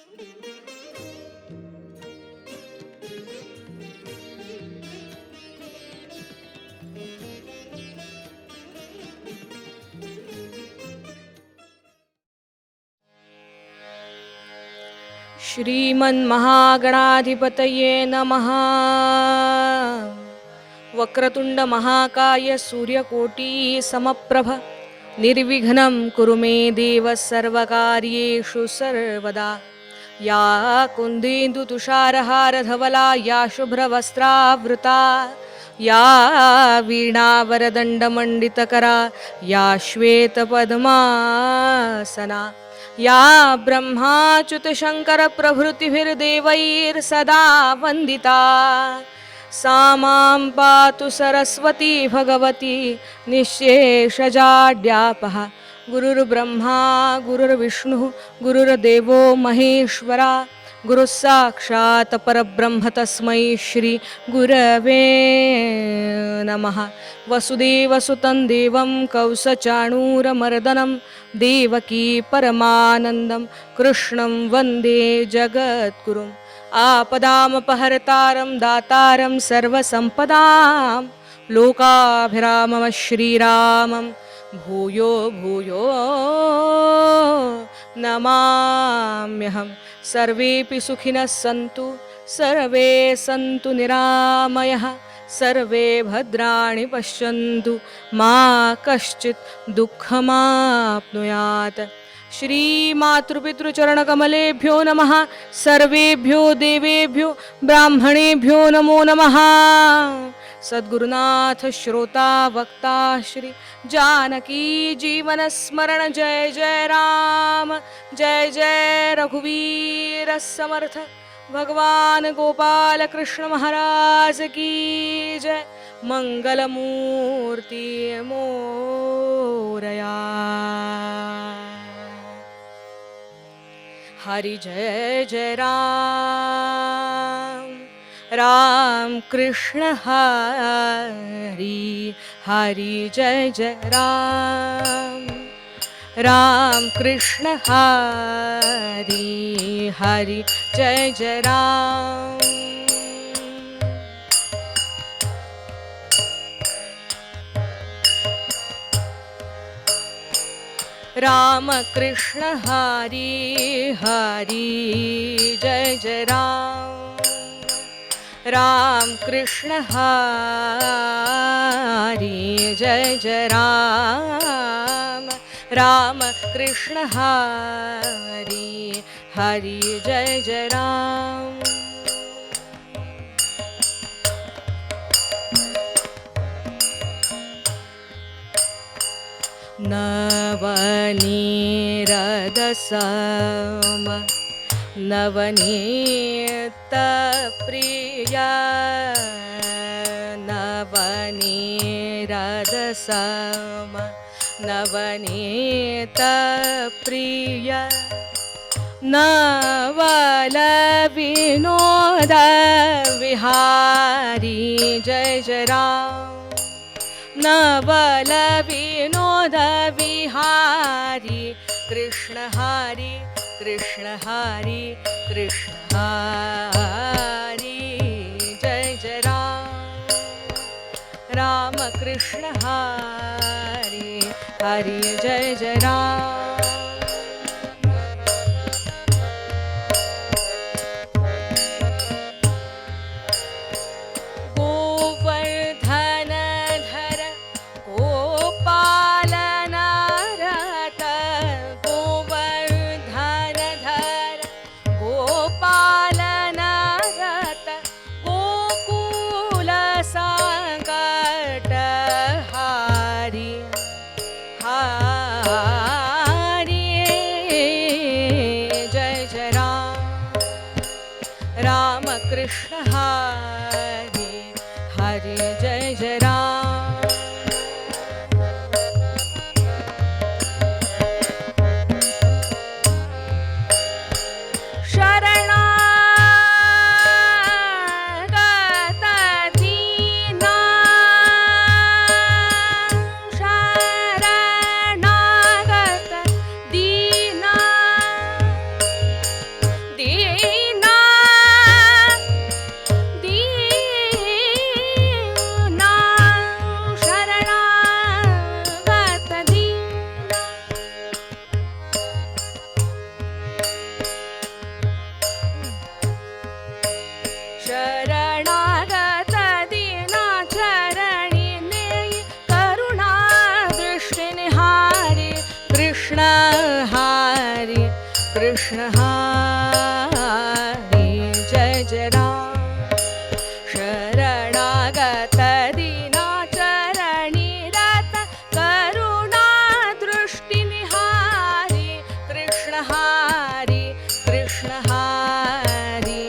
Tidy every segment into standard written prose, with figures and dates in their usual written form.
श्रीमन्महागणाधिपतये नमः। वक्रतुंड महाकाय सूर्यकोटि समप्रभ निर्विघ्नं कुरु मे देव सर्वकार्येषु सर्वदा। या कुन्देन्दु तुषारहारधवला या शुभ्रवस्त्रावृता या वीणावरदण्डमण्डितकरा या श्वेतपद्मासना या ब्रह्माच्युतशङ्करप्रभृतिभिर्देवैर्सदा वन्दिता सा मां पातु सरस्वती भगवती निःशेषजाड्यापः। गुरुर्ब्रह्मा गुरुर्विष्णुः गुरुर्देवो महेश्वरा गुरुस्साक्षात् परब्रह्म तस्मै श्री गुरवे नमः। वसुदेवसुतं देवं कौसचाणूरमर्दनं देवकी परमानन्दं कृष्णं वन्दे जगद्गुरुम्। आपदामपहर्तारं दातारं सर्वसम्पदां लोकाभिरामं श्रीरामं भूयो भूयो नमाम्यहम्। सर्वेऽपि सुखिनः सन्तु सर्वे सन्तु निरामयः सर्वे भद्राणि पश्यन्तु मा कश्चित् दुःखमाप्नुयात्। श्रीमातृपितृचरणकमलेभ्यो नमः। सर्वेभ्यो देवेभ्यो ब्राह्मणेभ्यो नमो नमः। सद्गुरुनाथ श्रोता वक्ता श्री जानकी जीवन स्मरण। जय जय राम जय जय रघुवीर समर्थ। भगवान गोपाल कृष्ण महाराज की जय। मंगलमूर्ति मोरया। हरि जय जय राम राम कृष्ण हरि हरि जय जय राम राम कृष्ण हरि हरि जय जय राम। राम कृष्ण हरि हरि जय जय राम राम कृष्ण हरि जय जय राम राम कृष्ण हरि हरि जय जय राम। नवनीरदसम नवनीतप्रिया नवनीरदसम नवनीतप्रिया नवलविनोद विहारी जय जय राम। नवल विनोद विहारी कृष्ण हरि कृष्ण हरि कृष्ण हरि जय जय राम राम कृष्ण हरि हरि जय जय राम। हरि कृष्ण हरि जय जय राम शरणागत दीनाचरणी रत करुणा दृष्टि निहारी कृष्ण हरि कृष्ण हरि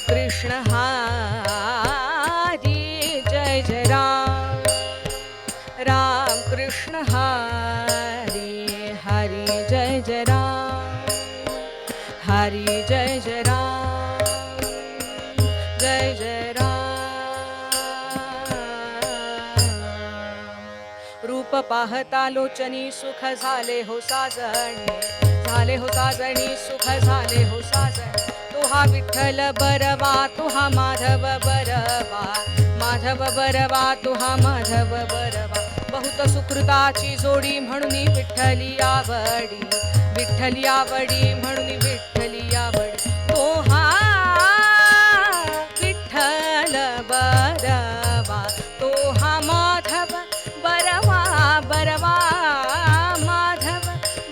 कृष्ण हरि जय जय राम राम कृष्ण हरि हरि जय जय राम हरि जय जय राम जय जय राम रूप पाहता लोचनी सुख झाले हो साजणे सुख झाले हो साजणे तो हा विठ्ठल बरवा तो हा माधव बरवा तो हा माधव बरवा बहुत सुकृताची जोडी म्हणून विठ्ठली आवडी म्हणून विठ्ठली आवडी तो हा विठ्ठल बरवा तो हा माधव बरवा माधव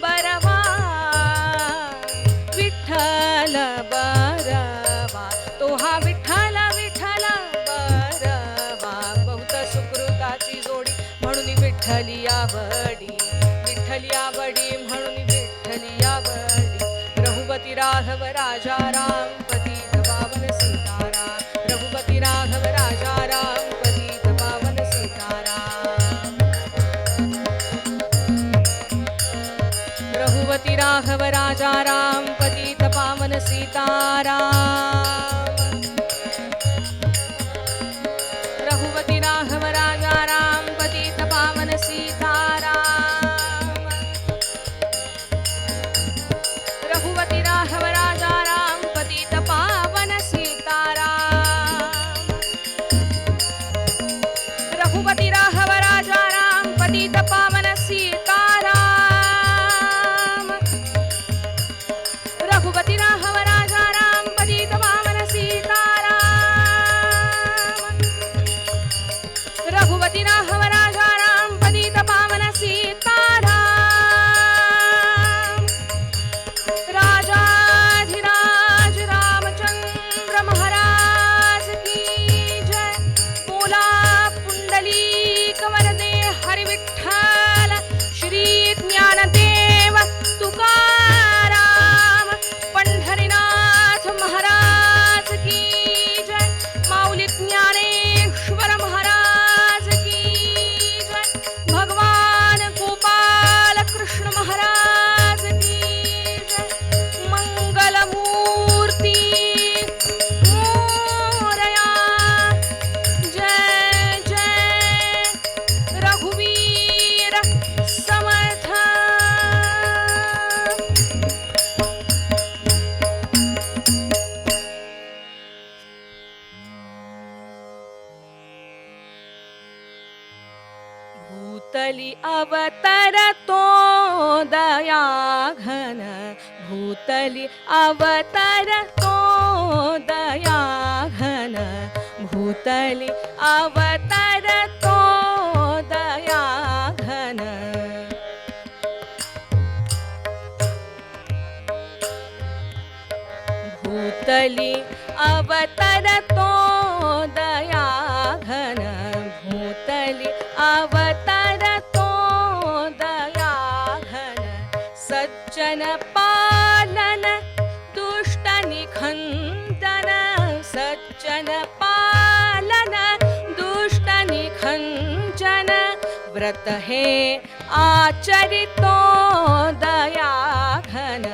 बरवा विठ्ठल बरवा तो हा विठ्ठल बरवा बहुत सुकृताची जोडी म्हणून विठ्ठली आवडी म्हणून विठ्ठली आवडी रघुपती राघव राजा राम पतित पावन सीताराम रघुपती राघव राजा राम पतित पावन सीताराम रघुपती राघव राजा राम पतित पावन सीताराम रघुपती राघव राजा राम पतित पावन सीताराम रघुपती राघव राजा राम पतित पावन सीताराम रघुपती राघव राजा राम पतित पावन सीताराम रघुपती राघव राजा राम पतित पावन सीताराम रघुपती राघव राजा राम पतित पावन सीताराम राजाधिराज रामचंद्र महाराज की जय बोला पुंडलीक वरदे हरि विठ्ठल श्री ज्ञानदेव तुकाराम पंढरीनाथ महाराज की जय माऊली ज्ञानेश्वर महाराज की जय भगवान गोपाल कृष्ण महाराज की जय मंगल मूर्ति मोरया जय जय रघुवीर समर्थ भूतली अवतरतो दया घन भूतली अवतरतो दया घन भूतली अवतरतो दया घन भूतली अवतरतो दया घन भूतली अवतरतो दया घन सज्जन पालन दुष्ट निखंदन सज्जन पालन दुष्ट निखंजन व्रत हे आचरितो दया घन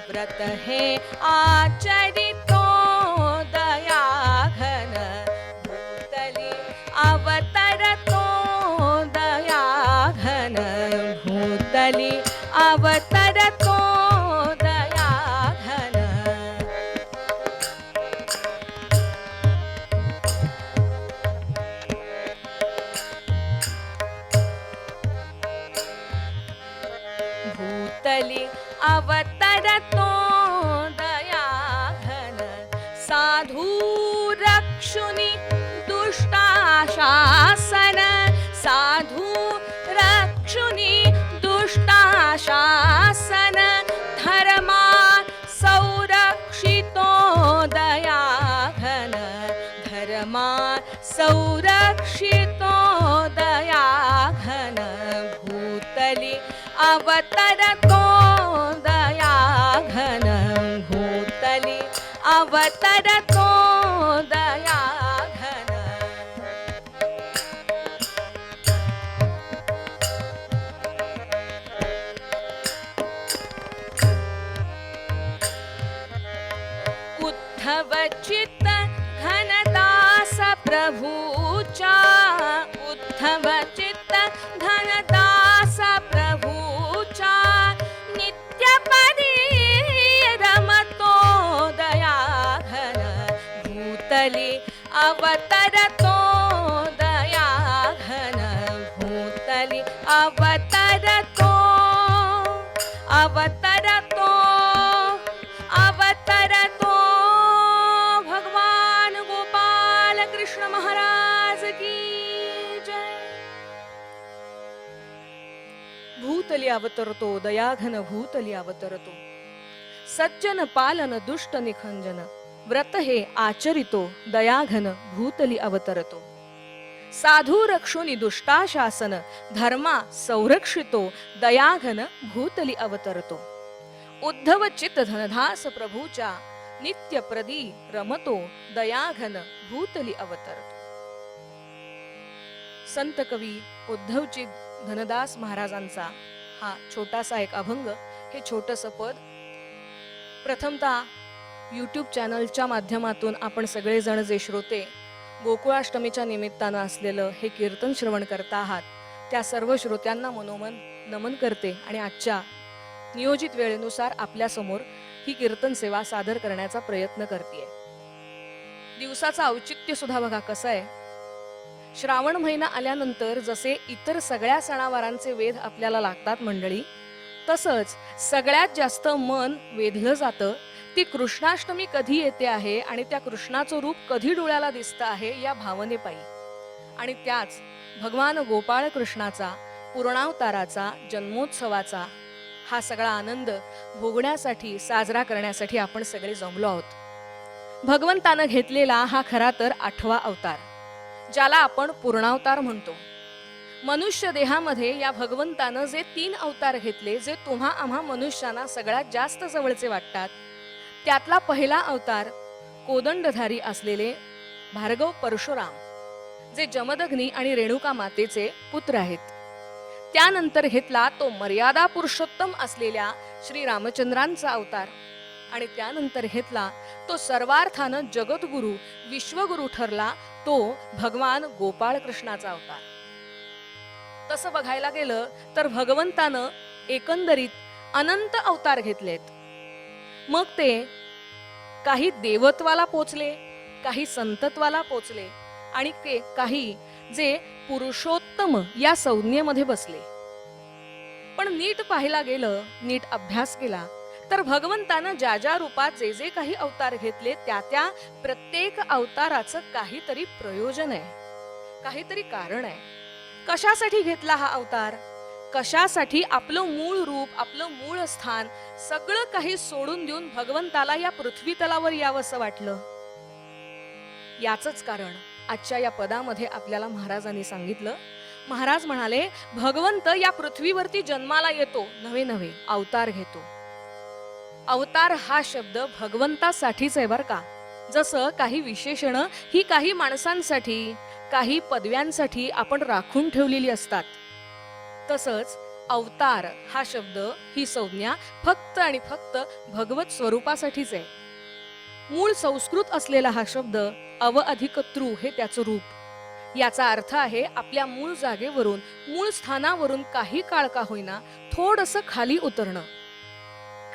व्रत हे आचरितो दया घन भूतली अवतरतो दया घन भूतली अवतरतो दया घन भूतली अवतरतो दया घन साधु रक्षुनि दुष्टाशासन साधु रक्षुनि दुष्टाशासन अवतरतो दयाघन उद्धव चित्त घनदास प्रभूचा उद्धव चित्त घनदास प्रभूचा नित्यपदी रमतो दयाघन भूतली अवतरतो दयाघन भूतली अवतरतो अवतरतो अवतरतो भगवान गोपाल कृष्ण महाराज की जय. भूतली अवतरतो दयाघन भूतली अवतरतो सज्जन पालन दुष्ट निखंजन व्रत हे आचरितो दयाघन भूतली अवतरतो साधू रक्षुनी दुष्टाशासन धर्मा संरक्षितो दयाघन भूतली अवतरतो उद्धव चित्त धनदास प्रभूच्या नित्य प्रदी रमतो दयाघन भूतली अवतरतो. संत कवी उद्धवचित धनदास महाराजांचा हा छोटासा एक अभंग, हे छोटंसं पद प्रथमतः यूट्यूब चॅनलच्या माध्यमातून आपण सगळेजण जे श्रोते गोकुळाष्टमीच्या निमित्तानं असलेलं हे कीर्तन श्रवण करता आहात त्या सर्व श्रोत्यांना मनोमन नमन करते आणि आजच्या नियोजित वेळेनुसार आपल्या समोर ही कीर्तन सेवा सादर करण्याचा प्रयत्न करते. दिवसाचं औचित्य सुद्धा बघा कसं आहे. श्रावण महिना आल्यानंतर जसे इतर सगळ्या सणावारांचे वेध आपल्याला लागतात मंडळी, तसंच सगळ्यात जास्त मन वेधलं जातं ती कृष्णाष्टमी कधी येते आहे आणि त्या कृष्णाचं रूप कधी डोळ्याला दिसतं आहे या भावनेपायी. आणि त्याच भगवान गोपाळ कृष्णाचा पूर्णावताराचा जन्मोत्सवाचा हा सगळा आनंद भोगण्यासाठी साजरा करण्यासाठी आपण सगळे जमलो आहोत. भगवंतानं घेतलेला हा खरा तर 8वा अवतार, ज्याला आपण पूर्णावतार म्हणतो. मनुष्य देहामध्ये या भगवंतानं जे 3 अवतार घेतले, जे तुम्हा आम्हा मनुष्यांना सगळ्यात जास्त जवळचे वाटतात, त्यातला पहिला अवतार कोदंडधारी असलेले भार्गव परशुराम, जे जमदग्नी आणि रेणुका मातेचे पुत्र आहेत. त्यानंतर घेतला तो मर्यादा पुरुषोत्तम असलेल्या श्री रामचंद्रांचा अवतार आणि त्यानंतर घेतला तो सर्वार्थानं जगद्गुरु विश्वगुरु ठरला तो भगवान गोपाळ कृष्णाचा अवतार. तसं बघायला गेलं तर भगवंतानं एकंदरीत अनंत अवतार घेतलेत. मग ते काही देवत्वाला पोचले, काही संतत्वाला पोचले आणि ते काही जे पुरुषोत्तम या संज्ञेमध्ये बसले. पण नीट पाहायला गेलं, नीट अभ्यास केला तर भगवंतानं ज्या ज्या रूपात जे जे काही अवतार घेतले त्या त्या प्रत्येक अवताराचं काहीतरी प्रयोजन आहे, काहीतरी कारण आहे. कशासाठी घेतला हा अवतार, कशासाठी आपलं मूळ रूप, आपलं मूळ स्थान सगळं काही सोडून देऊन भगवंताला या पृथ्वी तलावर यावंसं वाटलं, याचंच कारण आजच्या या पदामध्ये आपल्याला महाराजांनी सांगितलं. महाराज म्हणाले भगवंत या पृथ्वीवरती जन्माला येतो, नवे नवे अवतार घेतो. अवतार हा शब्द भगवंतासाठीच आहे बर का. जसं काही विशेषण ही काही माणसांसाठी, काही पदव्यांसाठी आपण राखून ठेवलेली असतात, तसंच अवतार हा शब्द, ही संज्ञा फक्त आणि फक्त भगवत स्वरूपासाठीच आहे. मूळ संस्कृत असलेला हा शब्द अव अधिक तृ हे त्याचं रूप. याचा अर्थ आहे आपल्या मूळ जागेवरून, मूळ स्थानावरून काही काळ का होईना थोडंसं खाली उतरणं.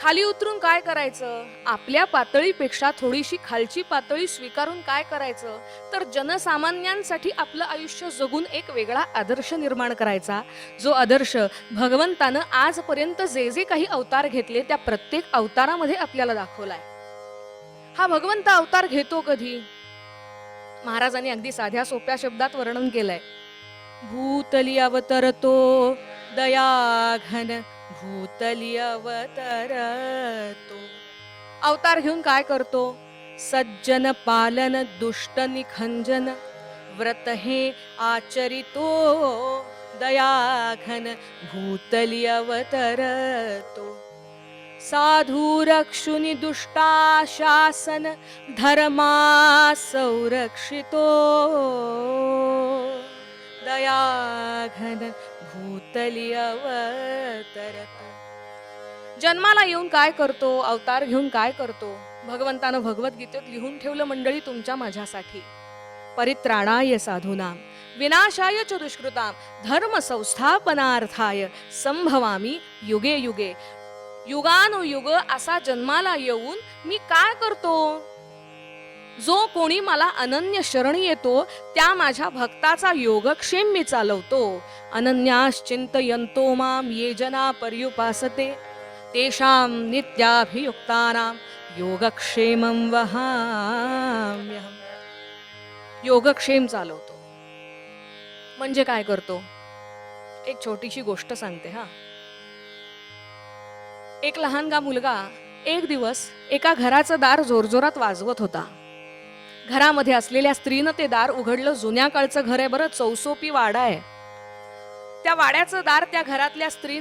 खाली उतरून काय करायचं, आपल्या पातळीपेक्षा थोडीशी खालची पातळी स्वीकारून काय करायचं, तर जनसामान्यांसाठी आपलं आयुष्य जगून एक वेगळा आदर्श निर्माण करायचा, जो आदर्श भगवंतानं आजपर्यंत जे जे काही अवतार घेतले त्या प्रत्येक अवतारामध्ये आपल्याला दाखवलाय. हा भगवंत अवतार घेतो कधी, महाराजांनी अगदी साध्या सोप्या शब्दात वर्णन केलंय. भूतली अवतरतो दयाघन भूतली अवतरतो. अवतार घेऊन काय करतो, सज्जन पालन दुष्ट निखंजन व्रत हे आचरितो दयाघन भूतली अवतरतो. साधू रक्षुनि दुष्टाशासन धर्मा संरक्षितो दयाघन भूतली अवतरतो. जन्माला येऊन काय करतो, अवतार घेऊन काय करतो, भगवंतानं भगवद्गीतेत लिहून ठेवलं मंडळी तुमच्या माझ्यासाठी. परित्राणाय साधूनां विनाशाय च दुष्कृतां धर्म संस्थापनार्थाय संभवामी युगे युगे. युगानुयुग असा जन्माला येऊन मी काय करतो? जो कोणी मला अनन्य शरण येतो त्या माझ्या भक्ताचा योगक्षेम मी चालवतो. अनन्याश्चिंतयन्तो मां ये जना पर्युपासते तेषां नित्याभियुक्तानां योगक्षेमं वहाम्यहम्. योगक्षेम चालवतो म्हणजे काय करतो? एक छोटीशी गोष्ट सांगते हा. एक लहानगा मुलगा एक दिवस एका घराचं दार जोरजोरात वाजवत होता. घरामध्ये असलेल्या स्त्रीनं ते दार उघडलं. जुन्या काळचं घर आहे बरं, चौसोपी वाडा आहे. त्या वाड्याचं दार त्या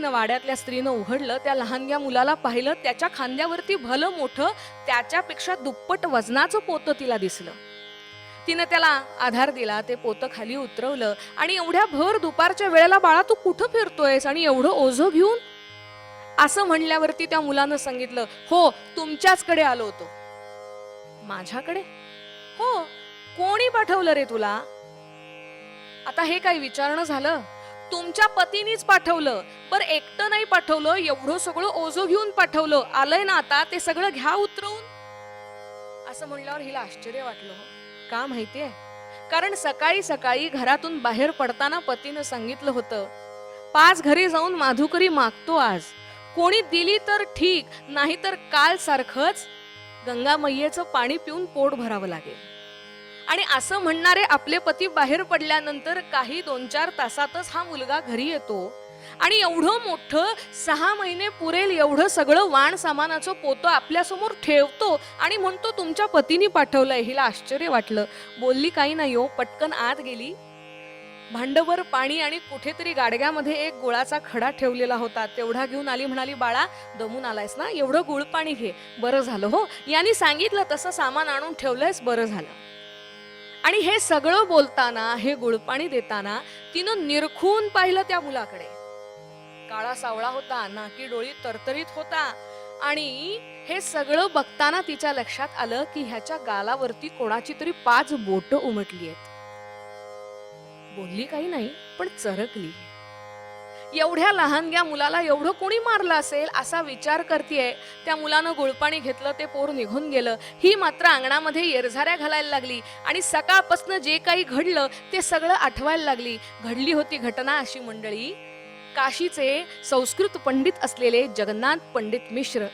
वाड्यातल्या स्त्रीनं उघडलं. त्या लहानग्या मुलाला पाहिलं. त्याच्या खांद्यावरती भलं मोठं त्याच्यापेक्षा दुप्पट वजनाचं पोतं तिला दिसलं. तिनं त्याला आधार दिला. ते पोतं खाली उतरवलं आणि एवढ्या भर दुपारच्या वेळेला बाळा तू कुठं फिरतोयस आणि एवढं ओझं घेऊन, असं म्हणल्यावरती त्या मुलानं सांगितलं, हो तुमच्याचकडे आलो होतो. माझ्याकडे? हो. कोणी पाठवलं रे तुला? आता हे काही विचारणं झालं? तुमच्या पतीनीच पाठवलं. बरं एकटं नाही पाठवलं, एवढं सगळं ओझं घेऊन पाठवलं. आलंय ना आता ते सगळं घ्या उतरवून. असं म्हणल्यावर हिला आश्चर्य वाटलं. का माहितीये? कारण सकाळी सकाळी घरातून बाहेर पडताना पतीनं सांगितलं होतं, 5 घरी जाऊन माधुकरी मागतो आज. कोणी दिली तर ठीक, नाही तर काल सारखंच गंगा मैयेचं पाणी पिऊन पोट भरावं लागेल. आणि असं म्हणणारे आपले पती बाहेर पडल्यानंतर काही 2-4 तासातच हा मुलगा घरी येतो आणि एवढं मोठं 6 महिने पुरेल एवढं सगळं वाण सामानाचं पोतं आपल्या समोर ठेवतो आणि म्हणतो तुमच्या पतीने पाठवलंय. हिला आश्चर्य वाटलं. बोलली काही नाही हो. पटकन आत गेली. भांडवर पाणी आणि कुठेतरी गाडग्यामध्ये एक गुळाचा खडा ठेवलेला होता. तेवढा घेऊन आली. म्हणाली, बाळा दमून आलायस ना, एवढं गुळ पाणी घे. बरं झालं हो, यांनी सांगितलं तसं सामान आणून ठेवलंयस, बरं झालं. आणि हे सगळं बोलताना, हे गुळपाणी देताना तिनं निरखून पाहिलं त्या मुलाकडे. काळा सावळा होता, नाकी डोळी तरतरीत होता. आणि हे सगळं बघताना तिच्या लक्षात आलं की ह्याच्या गालावरती कोणाची तरी 5 बोटं उमटली आहेत. बोलली काही नाही, पण चरकली. एवढ्या लहानग्या मुलाला एवढं कोणी मारलं असेल असा विचार करतेय. त्या मुलानं गुळपाणी घेतलं. ते पोर निघून गेलं. ही मात्र अंगणामध्ये येरझाऱ्या घालायला लागली आणि सकाळपासून जे काही घडलं ते सगळं आठवायला लागली. घडली होती घटना अशी मंडळी. काशीचे संस्कृत पंडित असलेले जगन्नाथ पंडित मिश्र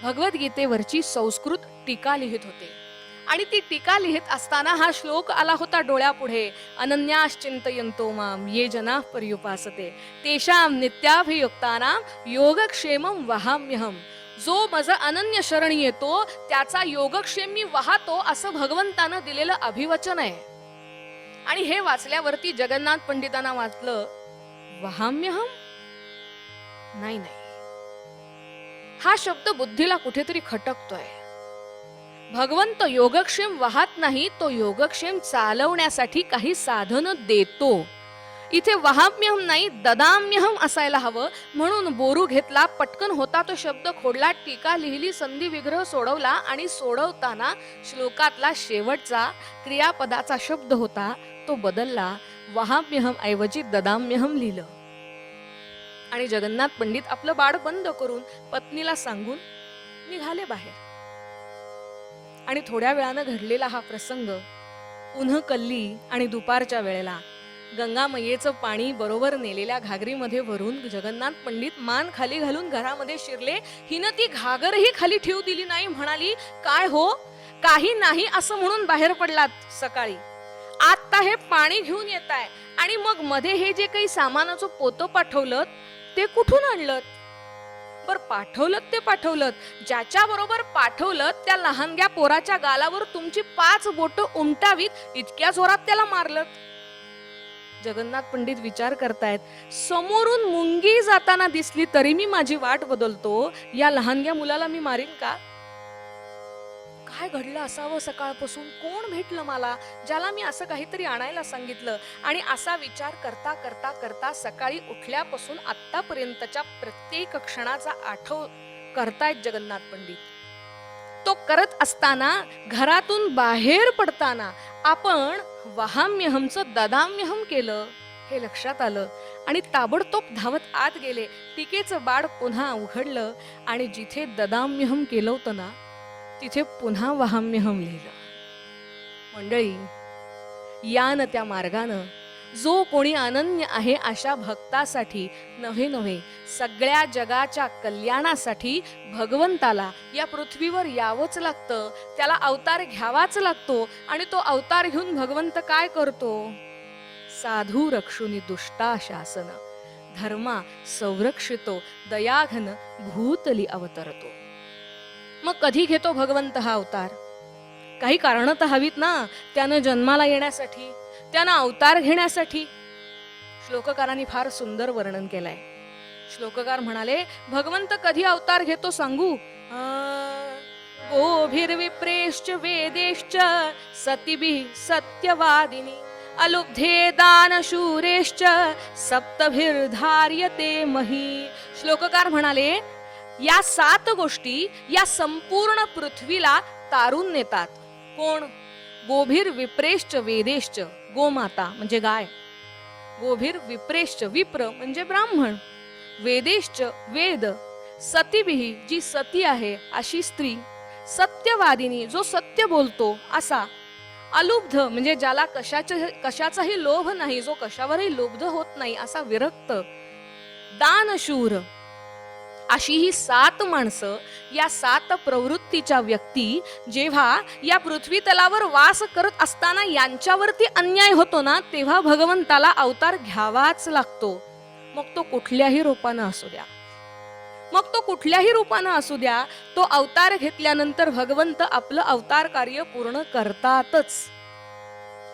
भगवद्गीतेवरची संस्कृत टीका लिहित होते. आणि ती टीका लिहित असताना हा श्लोक आला होता डोळ्यापुढे. अनन्याश्चिंतयन्तो मां ये जनाः पर्युपासते तेषां नित्याभियुक्तानां योगक्षेमं वहाम्यहम्. जो माझं अनन्य शरण येतो त्याचा योगक्षेम मी वाहतो, असं भगवंतानं दिलेलं अभिवचन आहे. आणि हे वाचल्यावरती जगन्नाथ पंडितांना वाचलं, वहाम्यहम नाही नाही, हा शब्द बुद्धीला कुठेतरी खटकतोय. भगवंत योगक्षेम वाहत नाही, तो योगक्षेम चालवण्यासाठी काही साधन देतो. इथे वहाम्यहम नाही, ददाम्यहम असायला हवं. म्हणून बोरू घेतला, पटकन होता तो शब्द खोडला, टीका लिहिली, संधी विग्रह सोडवला आणि सोडवताना श्लोकातला शेवटचा क्रियापदाचा शब्द होता तो बदलला. वहाम्यहम ऐवजी ददाम्यहम लिहिलं. आणि जगन्नाथ पंडित आपलं बाळ बंद करून पत्नीला सांगून निघाले बाहेर. आणि थोड्या वेळानं घडलेला हा प्रसंग पुन्हा कल्ली आणि दुपारच्या वेळेला गंगा मैयेचं पाणी बरोबर नेलेल्या घागरीमध्ये भरून जगन्नाथ पंडित मान खाली घालून घरामध्ये शिरले. हिनं ती घागरही खाली ठेवू दिली नाही. म्हणाली, काय हो, काही नाही असं म्हणून बाहेर पडलात सकाळी, आता हे पाणी घेऊन येत आहे आणि मग मध्ये हे जे काही सामानाचं पोतं पाठवलं ते कुठून आणलं? बर पाठवलं ते पाठवलं, ज्याच्या बरोबर पाठवलं त्या लहानग्या पोराच्या गालावर तुमची 5 बोटं उमटावीत इतक्या जोरात त्याला मारलं. जगन्नाथ पंडित विचार करतायत, समोरून मुंगी जाताना दिसली तरी मी माझी वाट बदलतो, या लहानग्या मुलाला मी मारीन का? काय घडलं असावं सकाळपासून? कोण भेटलं मला ज्याला मी असं काहीतरी आणायला सांगितलं? आणि असा विचार करता करता करता सकाळी उठल्यापासून आतापर्यंतच्या प्रत्येक क्षणाचा आठव करतायत जगन्नाथ पंडित. तो करत असताना घरातून बाहेर पडताना आपण वहाम्यहमचं ददाम्यहम केलं हे लक्षात आलं आणि ताबडतोब धावत आत गेले. टीकेचं बाळ पुन्हा उघडलं आणि जिथे ददाम्यहम केलं होतं ना तिथे पुन्हा वहाम्यहम लिहिलं. मंडळी, यान त्या मार्गानं जो कोणी अनन्य आहे अशा भक्तासाठी नव्हे नव्हे सगळ्या जगाच्या कल्याणासाठी भगवंताला या पृथ्वीवर यावंच लागतं, त्याला अवतार घ्यावाच लागतो. आणि तो अवतार घेऊन भगवंत काय करतो? साधू रक्षुनी दुष्टा शासन, धर्मा संरक्षितो दयाघन भूतली अवतरतो. मग कधी घेतो भगवंत हा अवतार? काही कारणं तर हवीत ना त्यानं जन्माला येण्यासाठी, त्यानं अवतार घेण्यासाठी. श्लोककारांनी फार सुंदर वर्णन केलंय. श्लोककार म्हणाले, भगवंत कधी अवतार घेतो सांगू? गोभिर्विप्रेश्च वेदेश्च सतिभिः सत्यवादिनी अलुब्धे दानशूरेश्च सप्तभिर्धार्यते मही. श्लोककार म्हणाले, या 7 गोष्टी या संपूर्ण पृथ्वीला तारून नेतात. कोण? गोभीर विप्रेश्च वेदेश्च, गोमाता म्हणजे गाय. गोभीर विप्रेश्च, विप्र म्हणजे ब्राह्मण. वेदेश्च वेद, सतीभिही जी सती आहे अशी स्त्री, सत्यवादिनी जो सत्य बोलतो असा, अलुब्ध म्हणजे ज्याला कशाचाही लोभ नाही, जो कशावरही लुब्ध होत नाही असा विरक्त, दानशूर, अशी ही 7 माणसं, या 7 प्रवृत्तीच्या व्यक्ती जेव्हा या पृथ्वी तलावर वास करत असताना यांच्यावरती अन्याय होतो ना तेव्हा भगवंताला अवतार घ्यावाच लागतो. मग तो कुठल्याही रूपानं असू द्या, तो अवतार घेतल्यानंतर भगवंत आपलं अवतार कार्य पूर्ण करतातच.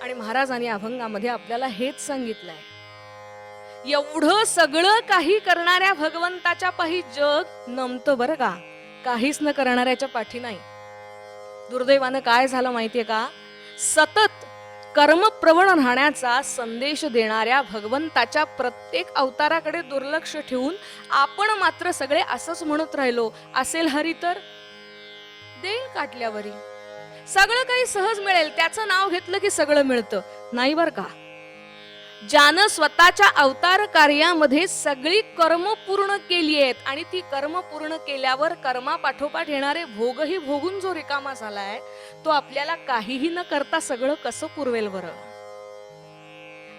आणि महाराजांनी अभंगामध्ये आपल्याला हेच सांगितलंय. एवढं सगळं काही करणाऱ्या भगवंताच्या पाठी जग नमतं बरं का, काहीच न करणाऱ्याच्या पाठी नाही. दुर्दैवानं काय झालं माहितीये का? सतत कर्मप्रवण राहण्याचा संदेश देणाऱ्या भगवंताच्या प्रत्येक अवताराकडे दुर्लक्ष ठेवून आपण मात्र सगळे असंच म्हणत राहिलो, असेल हरी तर देईल काटल्यावरी, सगळं काही सहज मिळेल, त्याचं नाव घेतलं की सगळं मिळतं. नाही बर का. ज्यानं स्वतःच्या अवतार कार्यामध्ये सगळी कर्म पूर्ण केली आहेत आणि ती कर्म पूर्ण केल्यावर कर्मापाठोपाठ येणारे भोगही भोगून जो रिकामा झालाय तो आपल्याला काहीही न करता सगळं कसं पुरवेल बरं?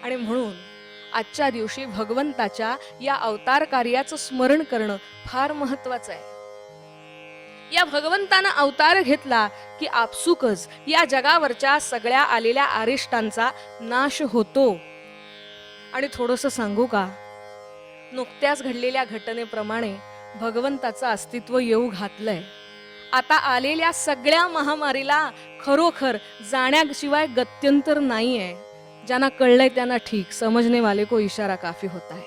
आणि म्हणून आजच्या दिवशी भगवंताच्या या अवतार कार्याचं स्मरण करणं फार महत्वाचं आहे. या भगवंतानं अवतार घेतला की आपसुकच या जगावरच्या सगळ्या आलेल्या अरिष्टांचा नाश होतो. आणि थोडंसं सांगू का, नुकत्याच घडलेल्या घटनेप्रमाणे भगवंताचं अस्तित्व येऊ घातलंय. आता आलेल्या सगळ्या महामारीला खरोखर जाण्याशिवाय गत्यंतर नाहीये. ज्यांना कळलंय त्यांना ठीक, समजणे वाले को इशारा काफी होता है.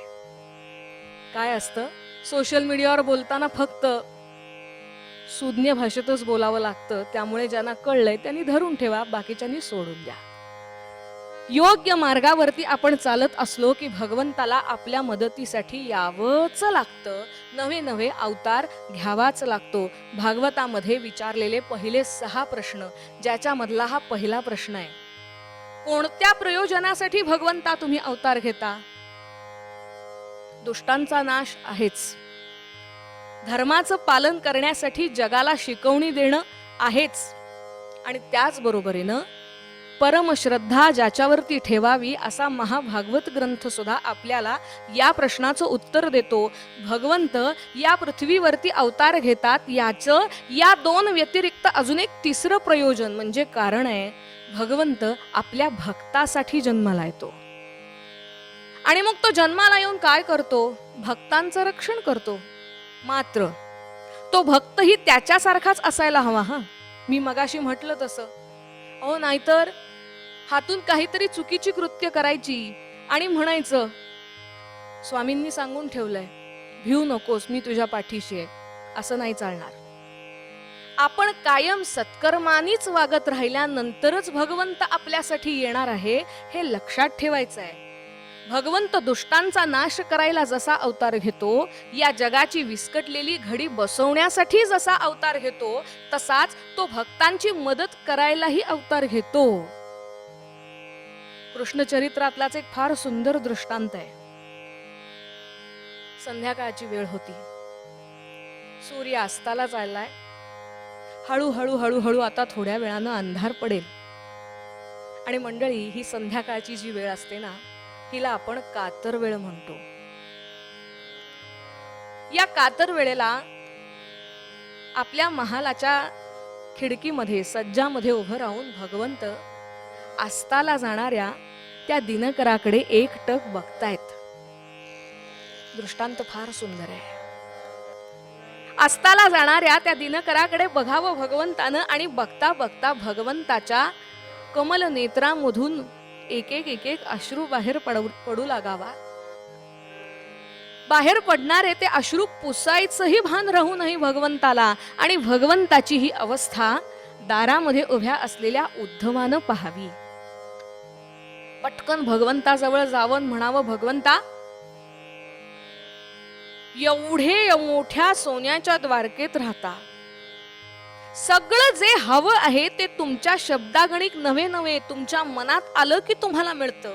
काय असतं, सोशल मीडियावर बोलताना फक्त सुज्ञ भाषेतच बोलावं लागतं. त्यामुळे ज्यांना कळलंय त्यांनी धरून ठेवा, बाकीच्यांनी सोडून द्या. योग्य मार्गावरती आपण चालत असलो की भगवंताला आपल्या मदतीसाठी यावंच लागतं, नवे नवे अवतार घ्यावाच लागतो. भागवतामध्ये विचारलेले पहिले 6 प्रश्न, ज्याच्यामधला हा पहिला प्रश्न आहे, कोणत्या प्रयोजनासाठी भगवंता तुम्ही अवतार घेता? दुष्टांचा नाश आहेच, धर्माचं पालन करण्यासाठी जगाला शिकवणी देणं आहेच, आणि त्याचबरोबरीनं परमश्रद्धा ज्याच्यावरती ठेवावी असा महाभागवत ग्रंथ सुद्धा आपल्याला या प्रश्नाचं उत्तर देतो. भगवंत या पृथ्वीवरती अवतार घेतात, याचं या 2 व्यतिरिक्त अजून एक 3रं प्रयोजन म्हणजे कारण आहे, भगवंत आपल्या भक्तासाठी जन्माला येतो. आणि मग तो जन्माला येऊन काय करतो? भक्तांचं रक्षण करतो. मात्र तो भक्तही त्याच्यासारखाच असायला हवा. मी मगाशी म्हटलं तसं. नाहीतर हातून काहीतरी चुकीची कृत्य करायची आणि म्हणायचं, स्वामींनी सांगून ठेवलंय, भिऊ नकोस, मी तुझ्या पाठीशी आहे. असं नाही चालणार. आपण कायम सत्कर्मानीच वागत राहिल्यानंतरच भगवंत आपल्यासाठी येणार आहे, हे लक्षात ठेवायचं आहे. भगवंत दुष्टांचा नाश करायला जसा अवतार घेतो, या जगाची विस्कटलेली घडी बसवण्यासाठी जसा अवतार घेतो, तसाच तो भक्तांची मदत करायलाही अवतार घेतो. कृष्ण चरित्रातलाच एक फार सुंदर दृष्टांत आहे. संध्याकाळची वेळ होती, सूर्य अस्ताला चाललाय. हळूहळू हळूहळू आता थोड्या वेळानं अंधार पडेल. आणि मंडळी, ही संध्याकाळची जी वेळ असते ना, हिला आपण कातर वेळ म्हणतो. या कातर वेळेला आपल्या महालाच्या खिडकीमध्ये सज्जामध्ये उभं राहून भगवंत अस्ताला जाणाऱ्या त्या दिनकराकडे एकटक बघतायत. दृष्टांत फार सुंदर आहे. अस्ताला जाणाऱ्या त्या दिनकराकडे बघावं भगवंतानं, आणि बघता बघता भगवंताच्या कमल नेत्रांमधून एक एक एक एक अश्रू बाहेर पडू लागावा. बाहेर पडणारे ते अश्रू पुसायचंही भान राहू नये भगवंताला. आणि भगवंताची ही अवस्था दारामध्ये उभ्या असलेल्या उद्धवानं पाहावी. पटकन भगवंताजवळ जावं, म्हणावं, भगवंता, एवढे मोठ्या सोन्याच्या द्वारकेत राहता, सगळं जे हवं आहे ते तुमच्या शब्दागणिक नव्हे नव्हे तुमच्या मनात आलं की तुम्हाला मिळतं.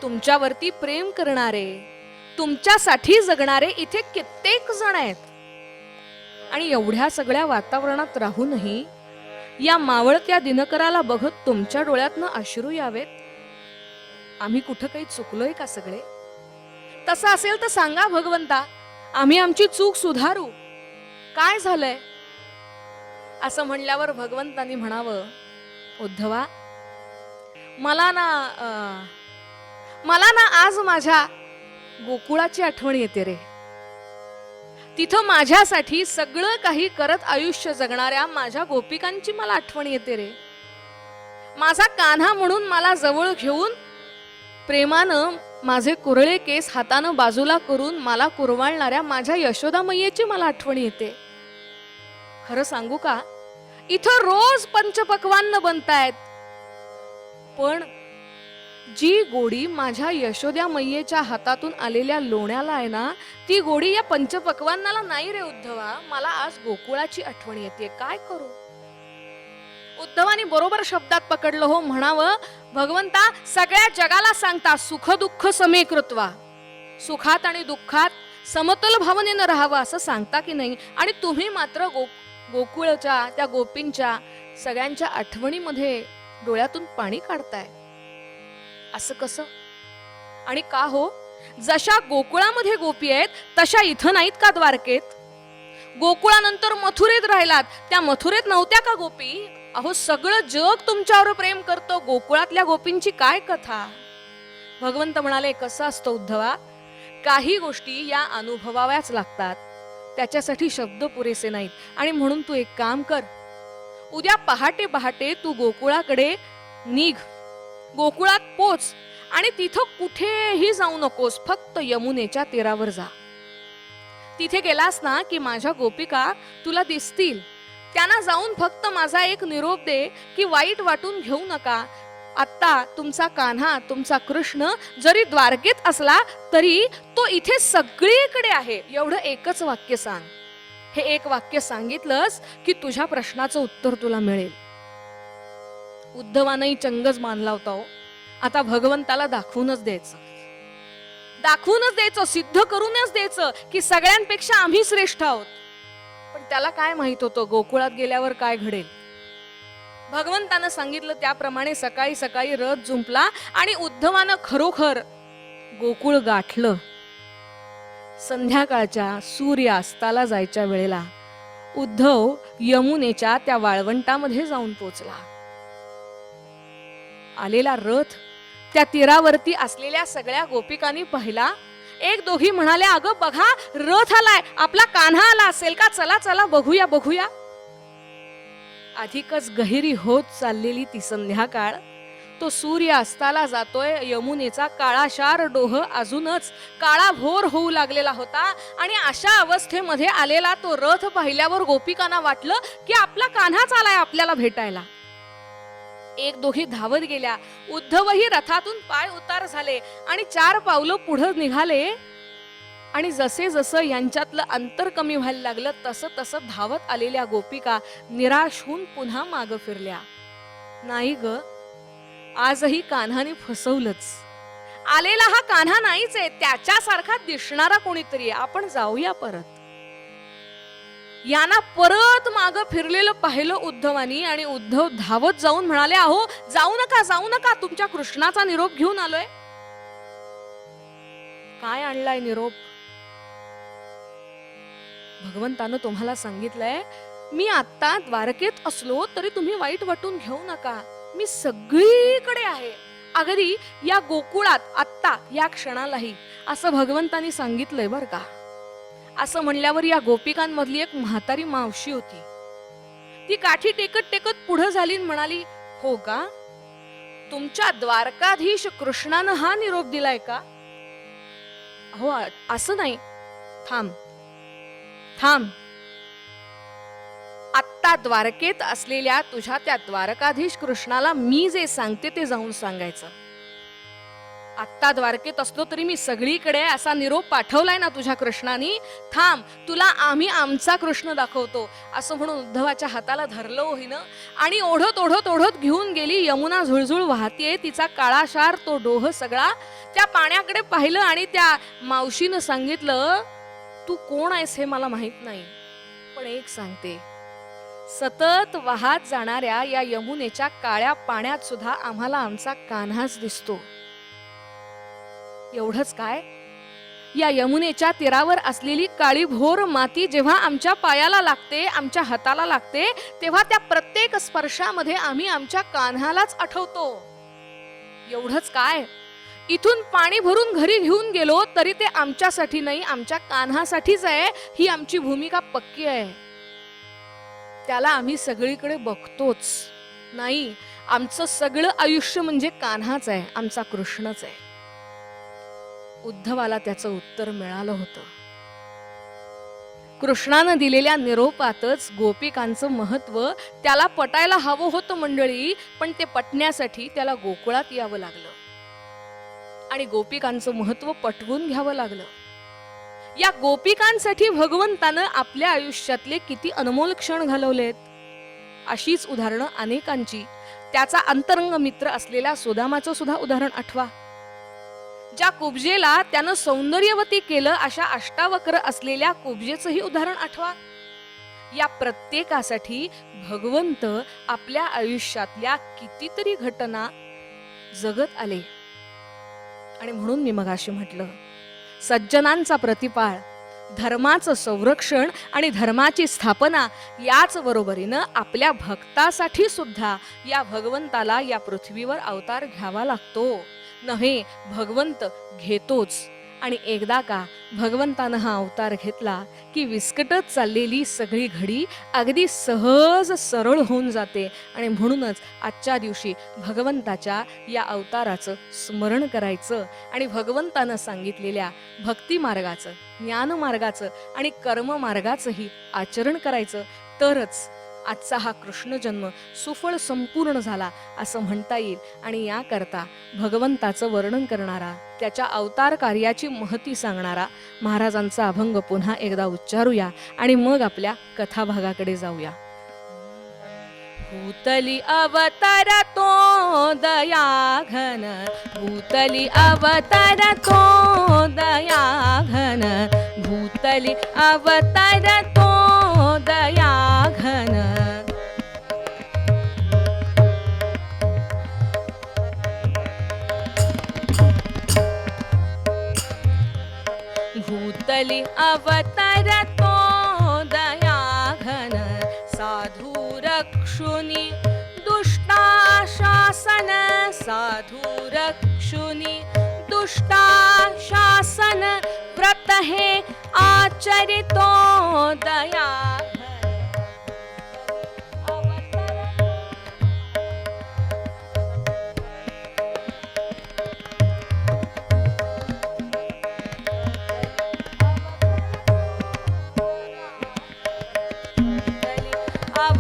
तुमच्यावरती प्रेम करणारे, तुमच्यासाठी जगणारे इथे कित्येक जण आहेत. आणि एवढ्या सगळ्या वातावरणात राहूनही या मावळत्या दिनकराला बघत तुमच्या डोळ्यातनं अश्रू यावेत. आम्ही कुठं काही चुकलोय का सगळे? तसं असेल तर सांगा भगवंता, आम्ही आमची चूक सुधारू. काय झालंय? असं म्हणल्यावर भगवंतांनी म्हणावं, उद्धवा, मला ना आज माझ्या गोकुळाची आठवण येते रे. तिथं माझ्यासाठी सगळं काही करत आयुष्य जगणाऱ्या माझ्या गोपिकांची मला आठवण येते रे. माझा कान्हा म्हणून मला जवळ घेऊन प्रेमानं माझे कुरळे केस हातानं बाजूला करून मला कुरवाळणाऱ्या माझ्या यशोदा मैयेची मला आठवण येते. खरं सांगू का, इथं रोज पंचपक्वान्न बनतायत, पण जी गोडी माझ्या यशोदा मैयेच्या हातातून आलेल्या लोण्याला आहे ना, ती गोडी या पंचपक्वान्नाला नाही रे उद्धवा. मला आज गोकुळाची आठवण येते. काय करू? उद्धवानी बरोबर शब्दात पकडलं हो. म्हणावं, भगवंता, सगळ्या जगाला सांगता सुख दुःख समे कृत्वा, सुखात आणि दुःखात समतोल भावनेनं राहावं असं सांगता की नाही, आणि तुम्ही मात्र गोकुळच्या त्या गोपींच्या सगळ्यांच्या आठवणीमध्ये डोळ्यातून पाणी काढताय. असं कसं? आणि का हो? जशा गोकुळामध्ये गोपी आहेत तशा इथं नाहीत का द्वारकेत? गोकुळानंतर मथुरेत राहिलात, त्या मथुरेत नव्हत्या का गोपी? अहो, सगळं जग तुमच्यावर प्रेम करतो, गोकुळातल्या गोपींची काय कथा? भगवंत म्हणाले, कसं असतं उद्धवा, काही गोष्टी या अनुभवाव्याच लागतात, त्याच्यासाठी शब्द पुरेसे नाहीत. आणि म्हणून तू एक काम कर, उद्या पहाटे पहाटे तू गोकुळाकडे निघ, गोकुळात पोच, आणि तिथं कुठेही जाऊ नकोस, फक्त यमुनेच्या तीरावर जा. तिथे गेलास ना की माझ्या गोपिका तुला दिसतील. त्यांना जाऊन फक्त माझा एक निरोप दे की वाईट वाटून घेऊ नका. आता तुमचा कान्हा, तुमचा कृष्ण जरी द्वारकेत असला तरी तो इथे सगळीकडे आहे. एवढं एकच वाक्य सांग. हे एक वाक्य सांगितलंस की तुझ्या प्रश्नाचं उत्तर तुला मिळेल. उद्धवानही चंगच मानला होता हो. आता भगवंताला दाखवूनच द्यायचं, सिद्ध करूनच द्यायचं की सगळ्यांपेक्षा आम्ही श्रेष्ठ आहोत. पण त्याला काय माहित होतं गोकुळात गेल्यावर काय घडेल. भगवंतानं सांगितलं त्याप्रमाणे सकाळी सकाळी रथ जुंपला आणि उद्धवानं खरोखर गोकुळ गाठलं. संध्याकाळच्या सूर्य अस्ताला जायच्या वेळेला उद्धव यमुनेच्या त्या वाळवंटामध्ये जाऊन पोचला. आलेला रथ त्या तीरावरती असलेल्या सगळ्या गोपिकांनी पाहिला. एक दोघी म्हणाल्या, अगं बघा, रथ आलाय, आपला कान्हा आला असेल का, चला चला बघूया बघूया. अधिकच गहिरी होत चाललेली ती संध्याकाळ तो सूर्य अस्ताला जातोय. यमुनेचा काळाशार डोह अजूनच काळाभोर होऊ लागलेला होता आणि अशा अवस्थेमध्ये आलेला तो रथ पाहिल्यावर गोपिकांना वाटलं की आपला कान्हाच आलाय आपल्याला भेटायला. एक दोघी धावत गेल्या. उद्धवही रथातून पाय उतार झाले आणि 4 पावलं पुढे निघाले. आणि जसे जसं यांच्यातलं अंतर कमी व्हायला लागलं तसं तसं धावत आलेल्या गोपिका निराश होऊन पुन्हा माग फिरल्या. नाही ग, आजही कान्हाने फसवलंच. आलेला हा कान्हा नाहीच आहे, त्याच्यासारखा दिसणारा कोणीतरी आहे. आपण जाऊया परत. यांना परत माग फिरलेलं पाहिलं उद्धवानी आणि उद्धव धावत जाऊन म्हणाले, अहो जाऊ नका जाऊ नका, तुमच्या कृष्णाचा निरोप घेऊन आलोय. काय आणलाय निरोप? भगवंतानं तुम्हाला सांगितलंय, मी आता द्वारकेत असलो तरी तुम्ही वाईट वाटून घेऊ नका, मी सगळीकडे आहे. अगदी या गोकुळात आत्ता या क्षणालाही असं भगवंतानी सांगितलंय बर का. असं म्हणल्यावर या गोपिकांमधली एक म्हातारी मावशी होती. ती काठी टेकत टेकत पुढे झाली आणि म्हणाली, हो का, तुमच्या द्वारकाधीश कृष्णानं हा निरोप दिलाय का? हो असं नाही, थांब थांब, आत्ता द्वारकेत असलेल्या तुझ्या त्या द्वारकाधीश कृष्णाला मी जे सांगते ते जाऊन सांगायचं. आत्ता द्वारकेत असलो तरी मी सगळीकडे असा निरोप पाठवलाय ना तुझ्या कृष्णानी. थांब, तुला आम्ही आमचा कृष्ण दाखवतो. असं म्हणून उद्धवाच्या हाताला धरलं होईनं आणि ओढत ओढत ओढत घेऊन गेली. यमुना झुळझुळ वाहतीये, तिचा काळाशार तो डोह सगळा. त्या पाण्याकडे पाहिलं आणि त्या मावशीनं सांगितलं, तू कोण आहेस हे मला माहित नाही, पण एक सांगते, सतत वाहत जाणाऱ्या या यमुनेच्या काळ्या पाण्यात सुद्धा आम्हाला आमचा कान्हाच दिसतो. एवढंच काय, या यमुनेच्या तीरावर असलेली काळी भोर माती जेव्हा आमच्या पायाला लागते, आमच्या हाताला लागते, तेव्हा त्या प्रत्येक स्पर्शामध्ये आम्ही आमच्या कान्हालाच आठवतो. एवढंच काय, इथून पाणी भरून घरी घेऊन गेलो तरी ते आमच्यासाठी नाही, आमच्या कान्हासाठीच आहे. ही आमची भूमिका पक्की आहे. त्याला आम्ही सगळीकडे बघतोच. नाही, आमचं सगळं आयुष्य म्हणजे कान्हाच आहे, आमचा कृष्णच आहे. उद्धवाला त्याचं उत्तर मिळालं होतं. कृष्णानं दिलेल्या निरोपातच गोपिकांचं महत्व त्याला पटायला हवं होतं मंडळी. पण ते पटण्यासाठी त्याला गोकुळात यावं लागलं आणि गोपिकांचं महत्व पटवून घ्यावं लागलं. या गोपिकांसाठी भगवंतानं आपल्या आयुष्यातले किती अनमोल क्षण घालवलेत. अशीच उदाहरणं अनेकांची. त्याचा अंतरंग मित्र असलेल्या सुदामाचं सुद्धा उदाहरण आठवा. ज्या कुब्जेला त्यानं सौंदर्यवती केलं अशा अष्टावक्र असलेल्या कुब्जेचंही उदाहरण आठवा. या प्रत्येकासाठी भगवंत आपल्या आयुष्यातल्या कितीतरी घटना जगत आले. आणि म्हणून मी मगाशी म्हटलं, सज्जनांचा प्रतिपाळ, धर्माचं संरक्षण आणि धर्माची स्थापना याच बरोबरीनं आपल्या भक्तासाठी सुद्धा या भगवंताला या पृथ्वीवर अवतार घ्यावा लागतो. नव्हे, भगवंत घेतोच. आणि एकदा का भगवंतानं हा अवतार घेतला की विस्कटत चाललेली सगळी घडी अगदी सहज सरळ होऊन जाते. आणि म्हणूनच आजच्या दिवशी भगवंताच्या या अवताराचं स्मरण करायचं आणि भगवंतानं सांगितलेल्या भक्ती मार्गाचं, ज्ञान मार्गाचं आणि कर्म मार्गाचंही आचरण करायचं. तरच आजचा हा कृष्ण जन्म सुफळ संपूर्ण झाला असं म्हणता येईल. आणि याकरता भगवंताचं वर्णन करणारा, त्याच्या अवतार कार्याची महती सांगणारा महाराजांचा अभंग पुन्हा एकदा उच्चारूया आणि मग आपल्या कथाभागाकडे जाऊया. भूतली अवतार तो दयाघन, भूतली अवतार तो दयाघन, भूतली अवतार तो दयाघन. भूतली अवतार तो दयाघन, साधू रक्षुनी दुष्टाशासन, साधू रक्षुनी दुष्टाशासन, व्रत हे आचरितो दयाघन.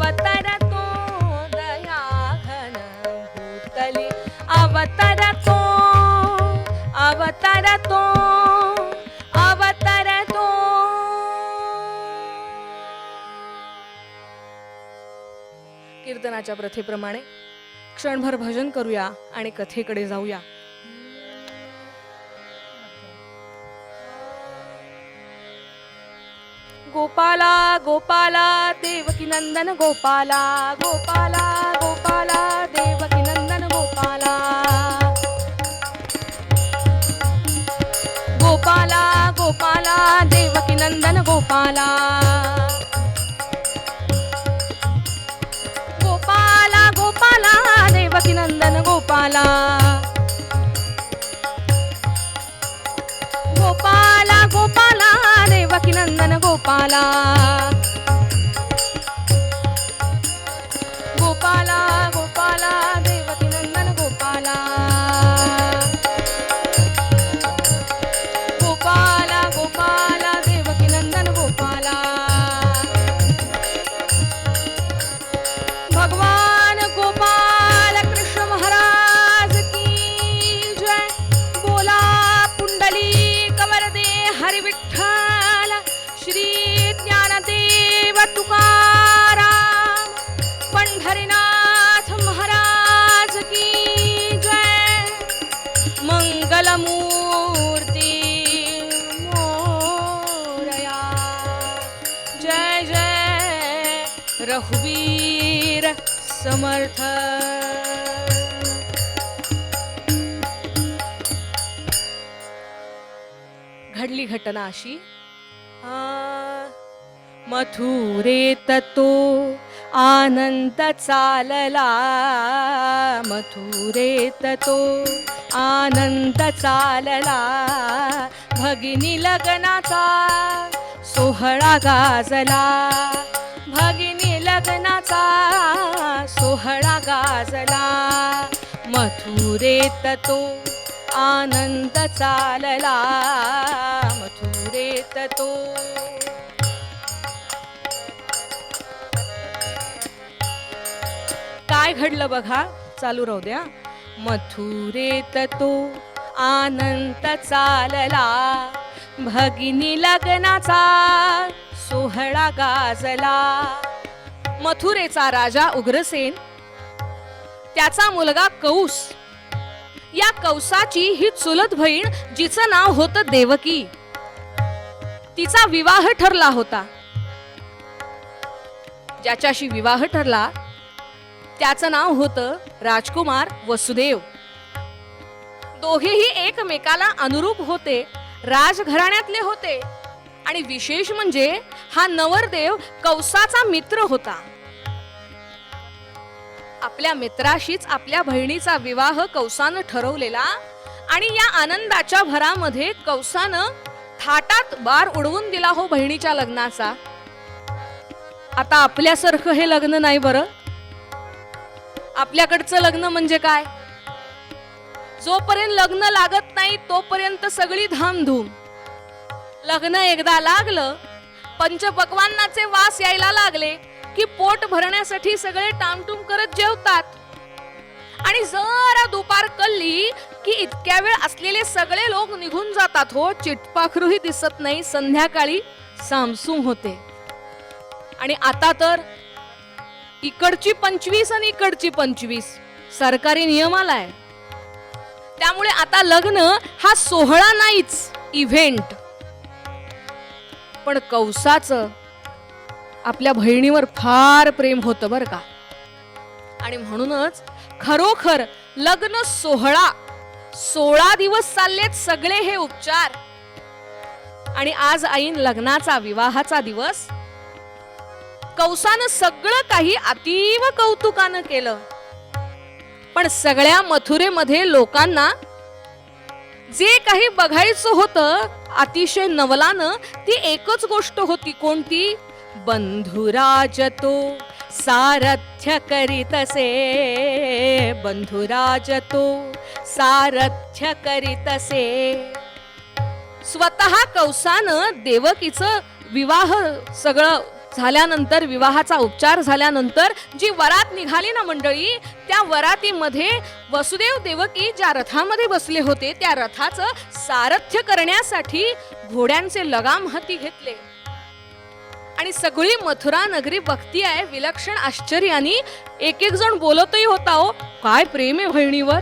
अवतरतो दया घन भूतली अवतरतो अवतरतो अवतरतो. कीर्तनाच्या प्रथेप्रमाणे क्षणभर भजन करूया आणि कथेकडे जाऊया. गोपाला गोपाला देवकी नंदन गोपाला गोपाला गोपाला देवकी नंदन गोपाला गोपाला गोपाला देवकी नंदन गोपाला गोपाला गोपाला देवकी नंदन गोपाला गोपाला गोपाला देवकी नंदन गोपाला गोपाला गोपाला देवकी नंदन गोपाला गोपाला गोपाला देवकी नंदन गोपाला. भगवान गोपाल कृष्ण महाराज की जय. बोला पुंडली कवरदे हरि विठ्ठल श्री ज्ञानदेव तुकाराम पंढरीनाथ महाराज की जय. मंगलमूर्ती मोरया जय जय रघुवीर समर्थ. घडली घटना अशी. मथुरेत तो आनंद चालला मथुरेत तो आनंद चालला. भगिनी लग्नाचा सोहळा गाजला भगिनी लग्नाचा सोहळा गाजला. मथुरेत तो आनंद चालला मथुरेत तो. काय घडलं बघा, चालू राहू द्या. मथुरेत तो आनंद चालला भगिनी लग्नाचा सोहळा गाजला. मथुरेचा राजा उग्रसेन, त्याचा मुलगा कौस, या कौसाची ही चुलत बहीण जिचं नाव होतं देवकी, तिचा विवाह ठरला होता. ज्याच्याशी विवाह ठरला त्याचं नाव होतं राजकुमार वसुदेव. दोघेही एकमेकाला अनुरूप होते, राजघराण्यातले होते आणि विशेष म्हणजे हा नवरदेव कौसाचा मित्र होता. आपल्या मित्राशीच आपल्या बहिणीचा विवाह कौसानं ठरवलेला आणि या आनंदाच्या भरामध्ये कौसानं थाटात बार उडवून दिला हो बहिणीच्या लग्नाचा. आता आपल्यासारखं हे लग्न नाही बरं. आपल्याकडचं लग्न म्हणजे काय, जोपर्यंत लग्न लागत नाही तोपर्यंत सगळी धामधूम. लग्न एकदा लागलं, पंचपक्वान्नाचे वास यायला लागले की पोट भरण्यासाठी सगळे टामटूम करत जेवतात आणि जरा दुपार कळली की इतक्या वेळ असलेले सगळे लोक निघून जातात हो. चिटपाखरूही दिसत नाही, संध्याकाळी सामसूम होते. आणि आता तर इकडची 25 आणि इकडची 25 सरकारी नियम आलाय. त्यामुळे आता लग्न हा सोहळा नाहीच, इव्हेंट. पण कौसाचं आपल्या बहिणीवर फार प्रेम होतं बरं का. आणि म्हणूनच खरोखर लग्न सोहळा 16 दिवस चाललेत सगळे हे उपचार. आणि आज ऐन लग्नाचा विवाहाचा दिवस. कौसानं सगळं काही अतीव कौतुकानं केलं. पण सगळ्या मथुरेमध्ये लोकांना जे काही बघायचं होतं अतिशय नवलानं, ती एकच गोष्ट होती. कोणती? बंधुराज तो सारथ्य करीतसे बंधुराज तो सारथ्य करीतसे. स्वतः कौसानं देवकीचं विवाह सगळं झाल्यानंतर, विवाहाचा उपचार झाल्यानंतर जी वरात निघाली ना मंडळी, त्या वरातीमध्ये वसुदेव देवकी ज्या रथामध्ये बसले होते त्या रथाचं सारथ्य करण्यासाठी घोड्यांचे लगाम हाती घेतले आणि सगळी मथुरा नगरी बघती आहे विलक्षण आश्चर्याने. एक एक जण बोलतही होता, हो काय प्रेम आहे बहिणीवर.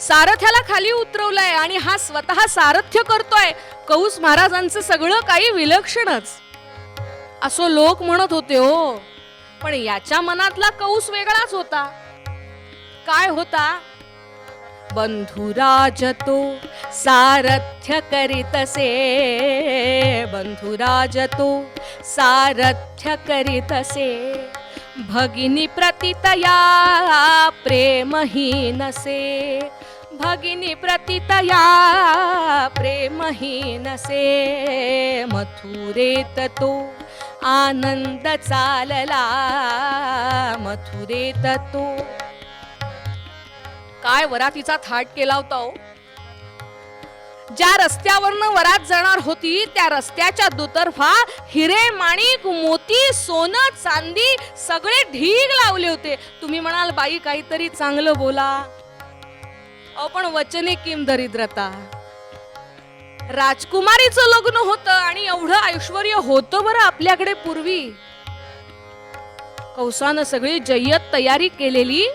सारथ्याला खाली उतरवलंय आणि हा स्वतः सारथ्य करतोय. कौस महाराजांचं सगळं काही विलक्षणच असो लोक म्हणत होते हो. पण याच्या मनातला कौस वेगळाच होता. काय होता? बंधुराज तो सारथ्य करीतसे, बंधुराज तो सारथ्य करीतसे, भगिनी प्रतितया प्रेमहीनसे, भगिनी प्रतितया प्रेमहीनसे, मथुरेत तो आनंद चालला, मथुरेत तो. काय वरातीचा थाट केला होता हो. ज्या रस्त्यावरनं वरात जाणार होती त्या रस्त्याच्या दुतर्फा हिरे माणिक मोती सोनं चांदी सगळे ढीग लावले होते. तुम्ही म्हणाल बाई काहीतरी चांगलं बोला. पण वचने किम दरिद्रता. राजकुमारीचं लग्न होतं आणि एवढं ऐश्वर्य होतं बरं आपल्याकडे पूर्वी. कौसानं सगळी जय्यत तयारी केलेली.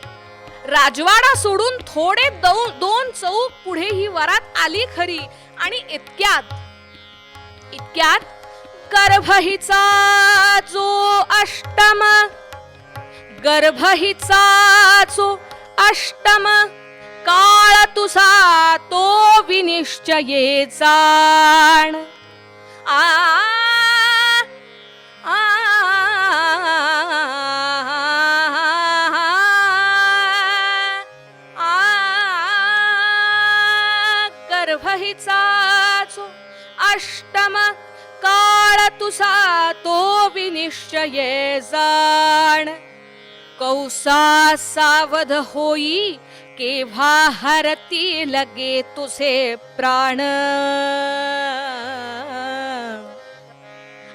राजवाडा सोडून थोडे दोन चौक पुढे ही वरात आली खरी आणि इतक्यात गर्भहीचा जो अष्टम, गर्भहीचा जो अष्टम, काळ तुझा तो विनिश्चये जाण. गर्भहीचा जो अष्टम, काळ तुझा तो विनिश्चये जाण. कौसा सावध होई केव्हा हरती लगे तुझे प्राण.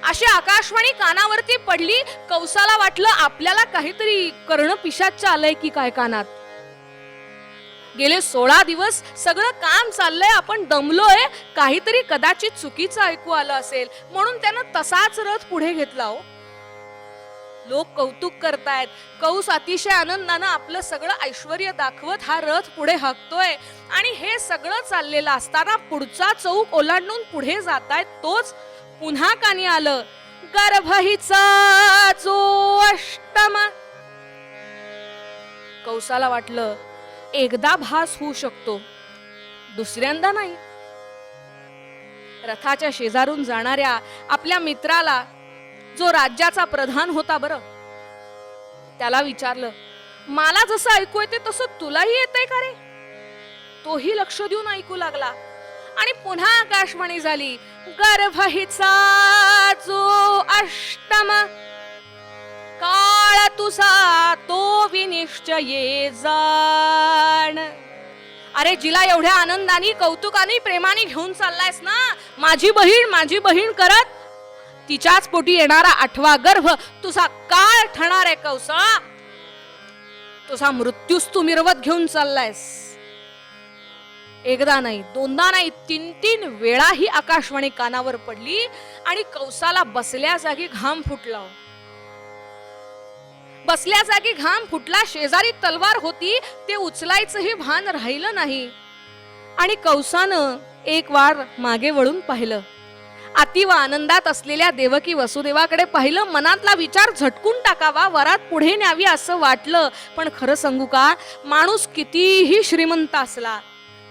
अशी आकाशवाणी कानावरती पडली. कौसाला वाटलं आपल्याला काहीतरी कर्ण पिशाच्च आलंय की काय कानात. गेले 16 दिवस सगळं काम चाललंय, आपण दमलोय, काहीतरी कदाचित चुकीचं ऐकू आलं असेल म्हणून त्यानं तसाच रथ पुढे घेतला. हो लोक कौतुक करतायत. कौस अतिशय आनंदानं आपलं सगळं ऐश्वर्य दाखवत हा रथ पुढे हाकतोय आणि हे सगळं चाललेलं असताना पुढचा चौक ओलांडून पुढे जातायत. तोच पुन्हा कानी आलं, गर्भहीचा जो अष्टम. कौसाला वाटलं एकदा भास होऊ शकतो, दुसऱ्यांदा नाही. रथाच्या शेजारून जाणाऱ्या आपल्या मित्राला, जो राज्याचा प्रधान होता बरं, त्याला विचारलं, मला जसं ऐकू येते तसं तुलाही येतंय का रे? तोही लक्ष देऊन ऐकू लागला आणि पुन्हा आकाशवाणी झाली, गर्भहीचा जो अष्टम, काळ तुझा तो विनिश्चये जाण. अरे जिला एवढ्या आनंदाने कौतुकाने प्रेमाने घेऊन चाललायस ना, माझी बहीण करत, तिच्याच पोटी येणारा 8वा गर्भ तुझा काळ ठरणार आहे कौसा. तुझा मृत्यूच तू मिरवत घेऊन चाललायस. एकदा नाही, दोनदा नाही, 3 वेळा ही आकाशवाणी कानावर पडली आणि कौसाला बसल्या जागी घाम फुटला. बसल्या जागी घाम फुटला. शेजारी तलवार होती, ते उचलायचंही भान राहिलं नाही आणि कौसानं एक वार मागे वळून पाहिलं. अतिव आनंदात असलेल्या देवकी वसुदेवाकडे पाहिलं. मनातला विचार झटकून टाकावा, वरात पुढे न्यावी असं वाटलं. पण खरं सांगू का, माणूस कितीही श्रीमंत असला,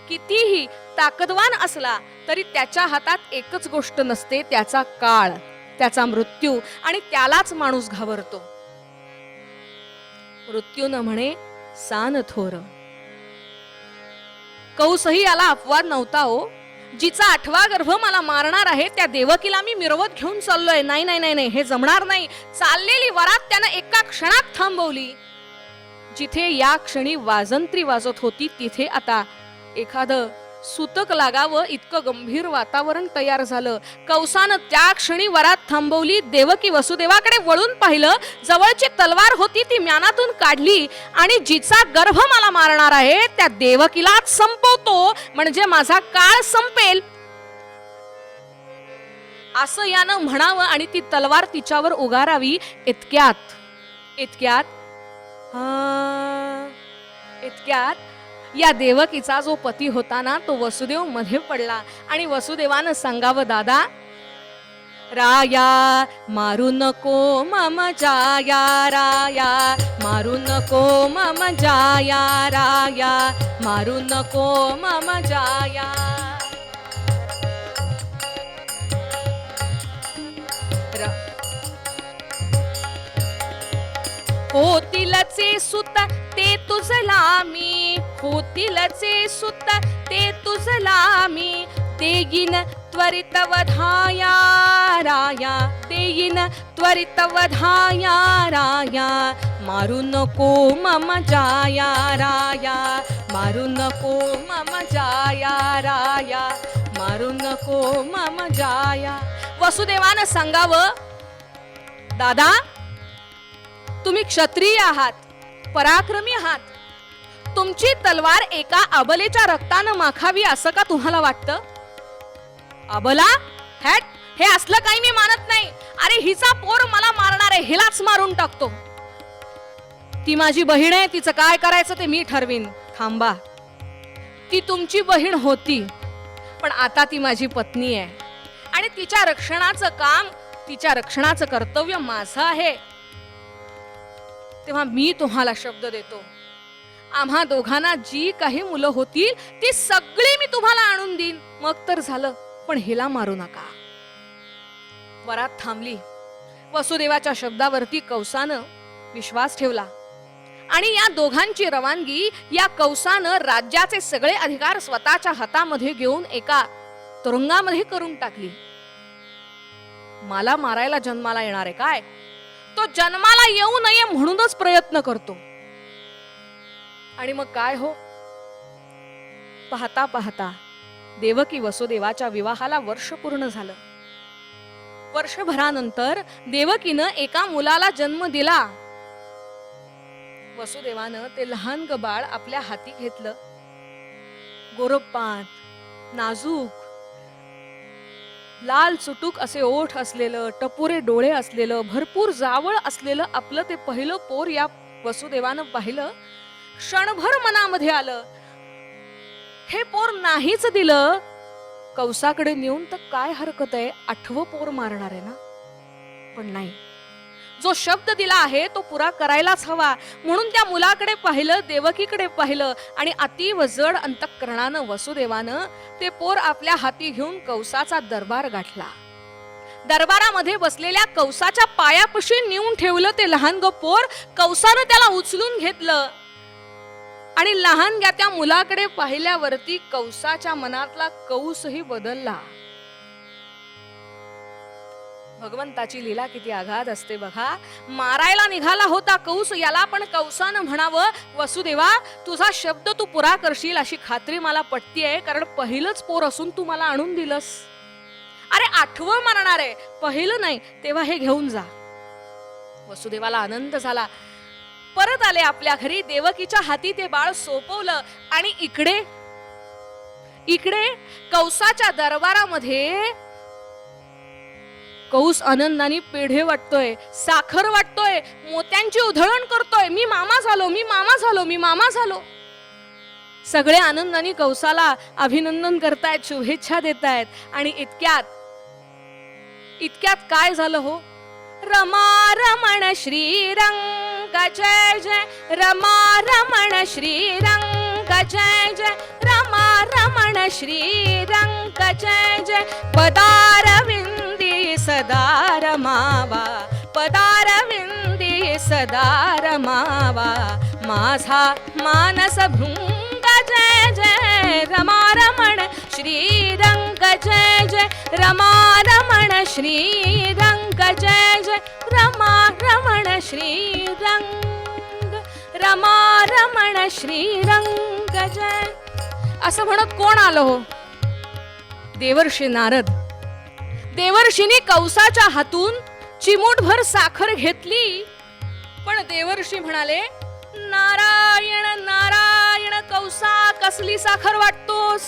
कितीही ताकदवान असला तरी त्याच्या हातात एकच गोष्ट नसते, त्याचा काळ, त्याचा मृत्यू. आणि त्यालाच माणूस घाबरतो. मृत्यून म्हणे सान थोर. कौसही याला अपवाद नव्हता. हो जिचा 8वा गर्भ मला मारणार आहे त्या देवकीला मी मिरवत घेऊन चाललोय. नाही नाही नाही, हे जमणार नाही. चाललेली वरात त्यानं एका क्षणात थांबवली. जिथे या क्षणी वाजंत्री वाजत होती तिथे आता एखादं सुतक लागावं इतकं गंभीर वातावरण तयार झालं. कंसानं त्या क्षणी वरात थांबवली. देवकी वसुदेवाकडे वळून पाहिलं. जवळची तलवार होती ती म्यानातून काढली आणि जिचा गर्भ मला मारणार आहे त्या देवकीलाच संपवतो, म्हणजे माझा काळ संपेल असं यानं म्हणावं आणि ती तलवार तिच्यावर उगारावी. इतक्यात या देवकीचा जो पती होता ना तो वसुदेव मध्ये पडला आणि वसुदेवानं सांगावं, दादा राया मारू नको मम जाया, राया मारू नको मम जाया, राया मारू नको मम जाया. होतीलचे सुत ते तुझला मी, होतीलचे सुत ते तुझला मी, देईन त्वरित वधाया राया, देईन त्वरित वधाया राया. मारू नको मम जाया, राया मारू नको मम जाया, राया मारू नको मम जाया. वसुदेवानं सांगावं, दादा तुम्ही क्षत्रिय आहात, पराक्रमी आहात, तुमची तलवार एका अबलेच्या रक्तानं माखावी असं का तुम्हाला वाटतं? अबला हॅट, हे असलं काही मी मानत नाही. अरे हिचा पोर मला मारणार आहे, हिलाच मारून टाकतो. ती माझी बहीण आहे, तिचं काय करायचं ते मी ठरवीन. थांबा, ती तुमची बहीण होती पण आता ती माझी पत्नी आहे आणि तिच्या रक्षणाचं काम, तिच्या रक्षणाचं कर्तव्य माझं आहे. तेव्हा मी तुम्हाला शब्द देतो, आम्हा दोघांना जी काही मुलं होतील ती सगळी मी तुम्हाला आणून देईन, मग तर झालं, पण हिला मारू नका. वरात थांबली. वसुदेवाच्या शब्दावरती कंसानं विश्वास ठेवला आणि या दोघांची रवानगी या कंसानं राज्याचे सगळे अधिकार स्वतःच्या हातामध्ये घेऊन एका तुरुंगामध्ये करून टाकली. मला मारायला जन्माला येणार आहे काय, तो जन्माला येऊ नये म्हणूनच प्रयत्न करतो. आणि मग काय हो, पाहता पाहता देवकी वसुदेवाच्या विवाहाला वर्ष पूर्ण झालं. वर्षभरानंतर देवकीनं एका मुलाला जन्म दिला. वसुदेवानं ते लहान बाळ आपल्या हाती घेतलं. गोरपात, नाजूक, लाल चुटूक असे ओठ असलेलं, टपोरे डोळे असलेलं, भरपूर जावळ असलेलं आपलं ते पहिलं पोर या वसुदेवानं पाहिलं. क्षणभर मनामध्ये आलं, हे पोर नाहीच दिलं कंसाकडे नेऊन तर काय हरकत आहे, 8वं पोर मारणार आहे ना. पण नाही, जो शब्द दिला आहे तो पुरा करायलाच हवा. म्हणून त्या मुलाकडे पाहिलं, देवकीकडे पाहिलं आणि अतीव जड अंतःकरणानं वसुदेवानं ते पोर आपल्या हाती घेऊन कंसाचा दरबार गाठला. दरबारामध्ये बसलेल्या कंसाच्या पायापाशी नेऊन ठेवलं ते लहान पोर. कंसानं त्याला उचलून घेतलं आणि लहानग्या त्या मुलाकडे पाहिल्यावरती कंसाच्या मनातला कौसही बदलला. भगवंताची लीला किती आघात असते बघा. मारायला निघाला होता कंस, याला पण कंसानं म्हणावं, वसुदेवा तुझा शब्द तू पुरा करशील अशी खात्री मला पटतीये, कारण पहिलंच पोर असून तू मला आणून दिलंस. अरे 8वं मारणार आहे, पहिलं नाही, तेव्हा हे घेऊन जा. वसुदेवाला आनंद झाला. परत आले आपल्या घरी. देवकीच्या हाती ते बाळ सोपवलं आणि इकडे कंसाच्या दरबारामध्ये कंस आनंदाने पेढे वाटतोय, साखर वाटतोय, मोत्यांची उधळण करतोय. मी मामा झालो, मी मामा झालो, मी मामा झालो. सगळे आनंदाने कंसाला अभिनंदन करतायत, शुभेच्छा देतायत. आणि इतक्यात काय झालं हो, रमा रमण श्रीरंग जय जय, रमा रमण श्रीरंग जय जय, रमा रमण श्रीरंग जय जय. पदारविंदी सदा रमावा, पदारविंदी सदा रमावा, माझा मानस भृंग जय जय, रमा रमण श्रीरंग जय जय, रमा रमण श्रीरंग जय जय, रमा रमण श्रीरंग, रमा रमण श्रीरंग जय. असं म्हणत कोण आलं हो? देवर्षी नारद. देवर्षींनी कंसाच्या हातून चिमूटभर साखर घेतली, पण देवर्षी म्हणाले, नारायण नारायण, कंसा कसली साखर वाटतोस?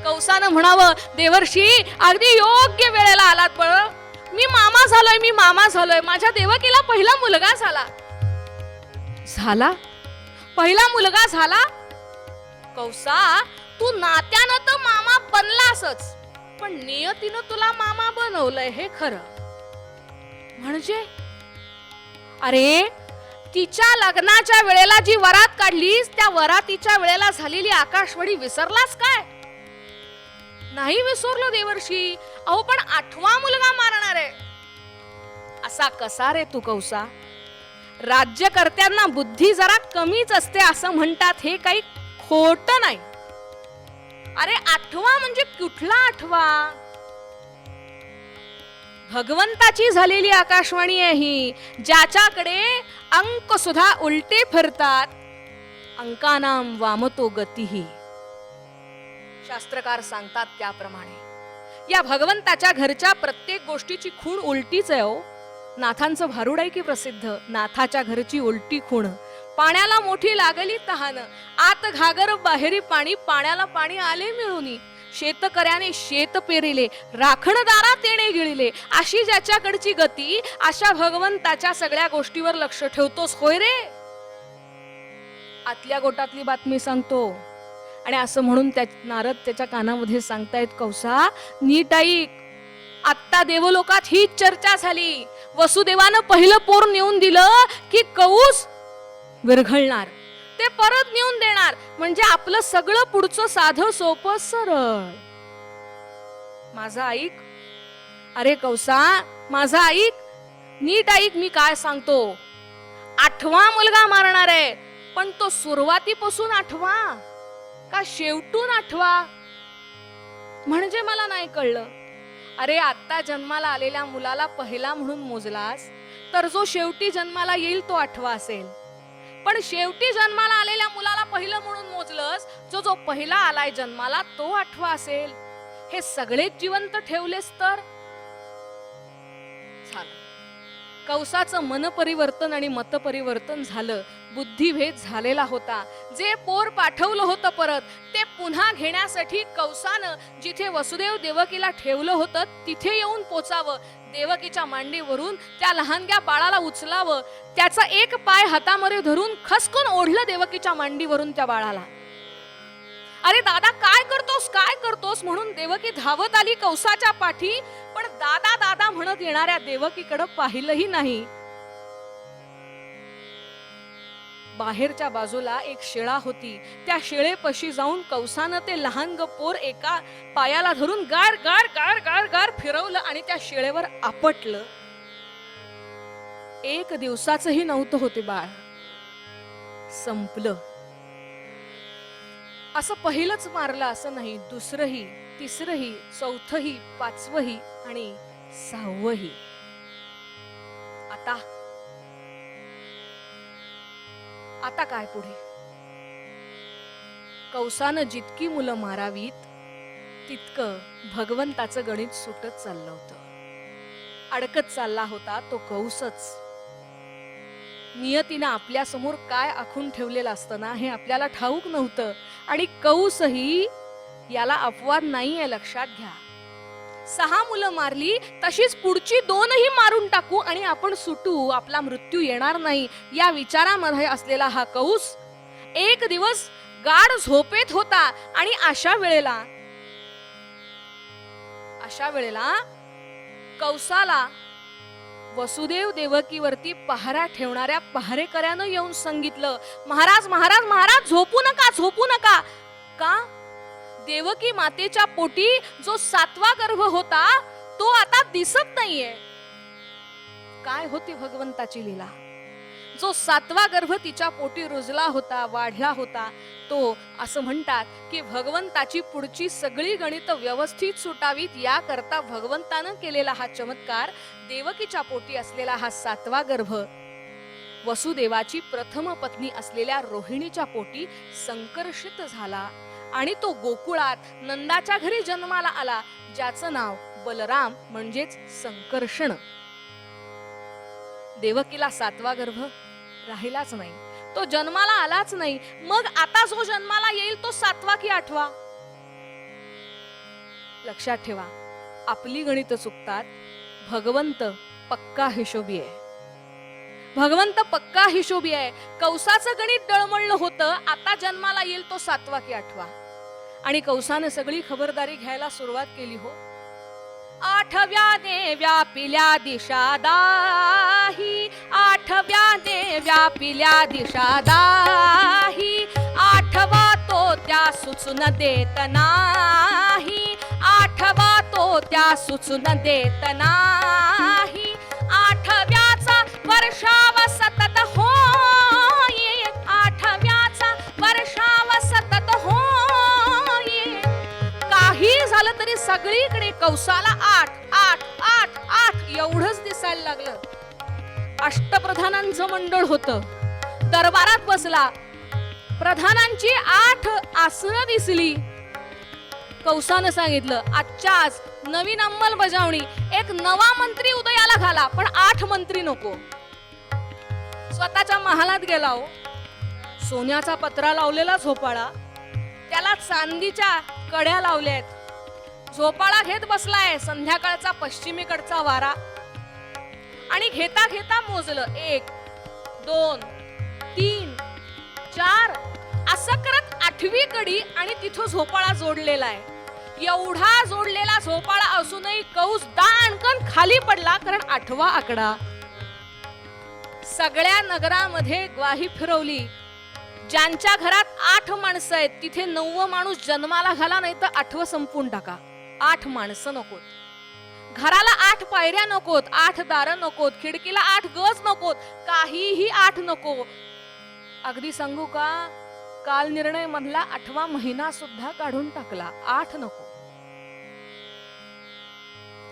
कंसानं म्हणावं, देवर्षी अगदी योग्य वेळेला आलात बळ. मी मामा झालोय, माझ्या देवकीला पहिला मुलगा झाला. पहिला मुलगा झाला. कंसा, तू नात्यानं तर मामा बनलासच, पण नियतीनं तुला मामा बनवलंय हे खरं. म्हणजे अरे, तिच्या लग्नाच्या वेळेला जी वरात काढलीस, त्या वरातीच्या वेळेला झालेली आकाशवाणी विसरलास काय? नाही विसरलो देवर्षी. अहो, पण 8वा मुलगा मारणार आहे. असा कसा रे तू कंसा? राज्यकर्त्यांना बुद्धी जरा कमीच असते असं म्हणतात, हे काही खोट नाही. अरे 8वा म्हणजे कुठला 8वा? भगवंताची झालेली आकाशवाणी आहे ही, ज्याच्याकडे अंक सुद्धा उलटे फिरतात. अंकानाम वामतो गतीही, शास्त्रकार सांगतात त्याप्रमाणे या भगवंताच्या घरच्या प्रत्येक गोष्टीची खूण उलटीच आहे हो. नाथांचं भारुड आहे की प्रसिद्ध, नाथाच्या घरची उलटी खूण. पाण्याला मोठी लागली तहान, आत घागर बाहेरी पाणी, पाण्याला पाणी आले मिळूनी. शेतकऱ्याने शेत पेरिले, राखणदारा तेणे गिळले. अशी ज्याच्याकडची गती, अशा भगवंताच्या सगळ्या गोष्टीवर लक्ष ठेवतोस होय रे? आतल्या गोटातली बातमी सांगतो. आणि असं म्हणून नारद त्याच्या कानामध्ये सांगतायत, कंसा नीट ऐक. आत्ता देवलोकात हीच चर्चा झाली. वसुदेवानं पहिलं पोर नेऊन दिलं की कौस विरघळणार, ते परत नेऊन देणार, म्हणजे आपलं सगळं पुढचं साधं सोपं सरळ. माझं ऐक. अरे कंसा, माझं ऐक, नीट ऐक मी काय सांगतो. 8वा मुलगा मारणार आहे, पण तो सुरुवातीपासून 8वा का शेवटून 8वा? म्हणजे मला नाही कळलं. अरे, आता जन्माला आलेल्या मुलाला पहिला म्हणून मोजलास, तर जो शेवटी जन्माला येईल तो 8वा असेल. पण शेवटी जन्माला आलेल्या मुलाला पहिलं म्हणून मोजलंस, जो पहिला आलाय जन्माला तो 8वा असेल. हे सगळेच जिवंत ठेवलेस तर झालं. कंसाचं मन परिवर्तन आणि मत परिवर्तन झालं. बुद्धिभेद झालेला होता. जे पोर पाठवलं होतं परत, ते पुन्हा घेण्यासाठी कंसानं जिथे वसुदेव देवकीला ठेवलं होतं तिथे येऊन पोचावं. देवकीच्या मांडीवरून त्या लहानग्या बाळाला उचलावं. त्याचा एक पाय हातामध्ये धरून खसकून ओढलं देवकीच्या मांडीवरून त्या बाळाला. अरे दादा, काय करतोस म्हणून देवकी धावत आली कंसाच्या पाठी, पण दादा दादा म्हणत येणाऱ्या देवकीकडे पाहिलंही नाही. बाहेरच्या बाजूला एक शिळा होती. त्या शिळेपाशी जाऊन कंसानं ते लहान पोर एका पायाला धरून गार गार गार गार गार फिरवलं आणि त्या शिळेवर आपटलं. 1 दिवसाचंही नव्हतं होते बाळ. संपलं. असं पहिलंच मारलं असं नाही, दुसरंही, तिसरंही, चौथंही, 5वंही आणि 6वंही. आता काय पुढे? कंसानं जितकी मुलं मारावीत तितकं भगवंताचं गणित सुटत चाललं होतं. अडकत चालला होता तो कंसच. नियतीनं आपल्या समोर काय आखून ठेवलेलं असतं ना, हे आपल्याला ठाऊक नव्हतं. आणि कंसही याला अपवाद नाहीये, लक्षात घ्या. 6 मुलं मारली, तशीच पुढची 2ही मारून टाकू आणि आपण सुटू, आपला मृत्यू येणार नाही, या विचारामध्ये असलेला हा कंस एक दिवस गाढ झोपेत होता. आणि अशा वेळेला कंसाला वसुदेव देवकीवरती पहारा ठेवणाऱ्या पहारेकऱ्यानं येऊन सांगितलं, महाराज महाराज महाराज, झोपू नका. का? देवकी मातेच्या पोटी जो 7वा गर्भ होता तो आता दिसत नाहीये. काय होती भगवंताची लीला? जो 7वा गर्भ तिच्या पोटी रुजला होता, वाढला होता, तो असं म्हणतात की भगवंताची पुढची सगळी गणित व्यवस्थित सुटावीत याकरता भगवंतानं केलेला हा चमत्कार. देवकीच्या पोटी असलेला हा 7वा गर्भ वसुदेवाची प्रथम पत्नी असलेल्या रोहिणीच्या पोटी संकर्षित झाला आणि तो गोकुळात नंदाच्या घरी जन्माला आला, ज्याचं नाव बलराम म्हणजेच संकर्षण. देवकीला 7वा गर्भ राहिलाच नाही, तो जन्माला आलाच नाही. मग आता जो जन्माला येईल तो 7वा की 8वा? लक्षात ठेवा, आपली गणित चुकतात. भगवंत पक्का हिशोबी आहे. भगवंत पक्का हिशोबी आहे. कौसाचं गणित डळमळलं होतं, आता जन्माला येईल तो 7वा की 8वा? आणि कौसाने सगळी खबरदारी घ्यायला सुरुवात केली हो. 8व्याने व्यापिल्या दिशा दाही, 8व्याने व्यापिल्या दिशा दाही, 8वा तो त्या सुचून देत नाही, 8वा तो त्या सुचून देत नाही, 8व्याचा वर्षाव सतत होय, 8व्याचा वर्षाव सतत होय. काही झालं तरी सगळीकडे कौसाला 8 8 8 8 एवढंच दिसायला लागलं. अष्टप्रधानांचं मंडळ होतं, दरबारात बसला. प्रधानांची 8 आसनं दिसली. कौसानं सांगितलं, आजच्या आज नवीन अंमलबजावणी, एक नवा मंत्री उदयाला घाला, पण 8 मंत्री नको. स्वतःच्या महालात गेला हो. सोन्याचा पत्रा लावलेला झोपाळा, त्याला चांदीच्या कड्या लावल्यात. झोपाळा घेत बसलाय. संध्याकाळचा पश्चिमेकडचा वारा, आणि घेता घेता मोजलं 1 2 3 4 असं करत 8वी कडी, आणि तिथं झोपाळा जोडलेला आहे. एवढा जोडलेला झोपाळा असूनही कौस दाणकन खाली पडला, कारण 8वा आकडा. सगळ्या नगरामध्ये ग्वाही फिरवली, ज्यांच्या घरात 8 माणसं आहेत तिथे 9वा माणूस जन्माला घाला, नाही तर 8वं संपून टाका. 8 माणसं नकोत, घराला 8 पायऱ्या नकोत, 8 दारं नकोत, खिडकीला 8 गज नकोत, काहीही 8 नको. अगदी सांगू का, काल निर्णय मधला 8वा महिना सुद्धा काढून टाकला. 8 नको.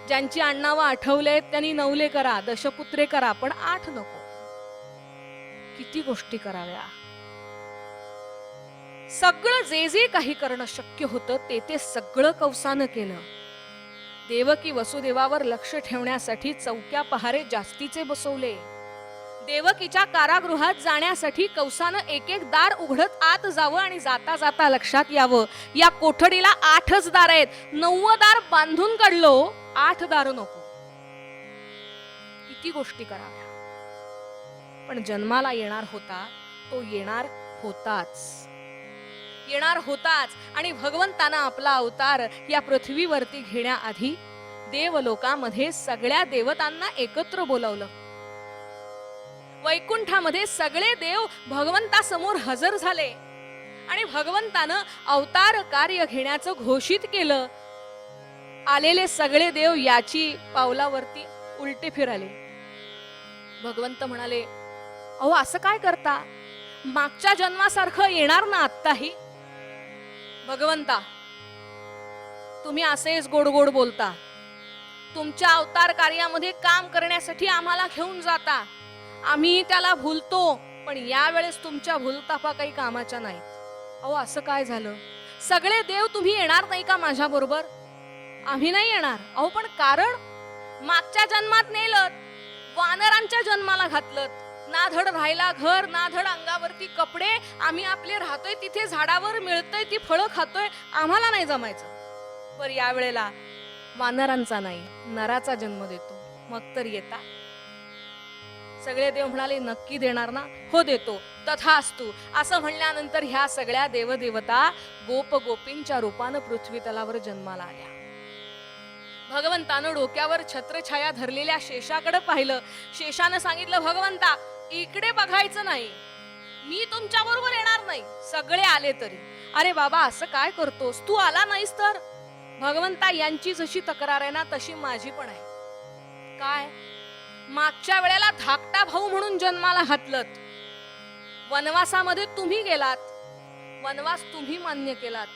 ज्यांची आडनावं आठवलेत त्यांनी 9ले करा, दशपुत्रे करा, पण 8 नको. किती गोष्टी कराव्या. सगळं जे जे काही करणं शक्य होतं ते सगळं कौसानं केलं. देवकी वसुदेवावर लक्ष ठेवण्यासाठी चौक्या पहारे जास्तीचे बसवले. देवकीच्या कारागृहात जाण्यासाठी कौसानं एक एक दार उघडत आत जावं, आणि जाता जाता लक्षात यावं, या कोठडीला 8च दार आहेत. 9वं दार बांधून काढलो, 8 दार नको. किती गोष्टी कराव्या. पण जन्माला येणार होता तो येणार होताच, येणार होताच. आणि भगवंतानं आपला अवतार या पृथ्वीवरती घेण्याआधी देवलोकामध्ये सगळ्या देवतांना एकत्र बोलावलं. वैकुंठामध्ये सगळे देव भगवंतासमोर हजर झाले, आणि भगवंतानं अवतार कार्य घेण्याचं घोषित केलं. आलेले सगळे देव याची पावलावरती उलटे फिराले. भगवंत म्हणाले, अहो असं काय करता, मागच्या जन्मासारखं येणार ना आत्ताही? भगवंता, तुम्ही असेच गोड गोड बोलता, तुमच्या अवतार कार्यामध्ये काम करण्यासाठी आम्हाला घेऊन जाता, आम्ही त्याला भूलतो, पण यावेळेस तुमच्या भूलतापा काही कामाच्या नाहीत. अहो असं काय झालं, सगळे देव तुम्ही येणार नाही का माझ्या बरोबर? आम्ही नाही येणार. अहो पण कारण, मागच्या जन्मात नेलं, वानरांच्या जन्माला घातलं, ना धड राहिला घर, ना धड अंगावरती कपडे, आम्ही आपले राहतोय तिथे झाडावर मिळतंय ती फळं खातोय, आम्हाला नाही जमायचं. पर या वेळेला वानरांचा नाही, नराचा जन्म देतो, मग तर येता. सगळे देव म्हणाले, नक्की देणार ना? हो देतो, तथास्तु. असं म्हणल्यानंतर ह्या सगळ्या देवदेवता गोप गोपींच्या रूपानं पृथ्वी तलावर जन्माला आल्या. भगवंतानं डोक्यावर छत्रछाया धरलेल्या शेषाकडे पाहिलं. शेषानं सांगितलं, भगवंता इकडे बघायचं नाही, मी तुमच्या बरोबर येणार नाही, सगळे आले तरी. अरे बाबा असं काय करतोस, तू आला नाहीस तर? भगवंता यांची जशी तक्रार आहे ना तशी माझी पण आहे. काय, मागच्या वेळेला धाकटा भाऊ म्हणून जन्माला घातलत, वनवासामध्ये तुम्ही गेलात, वनवास तुम्ही मान्य केलात,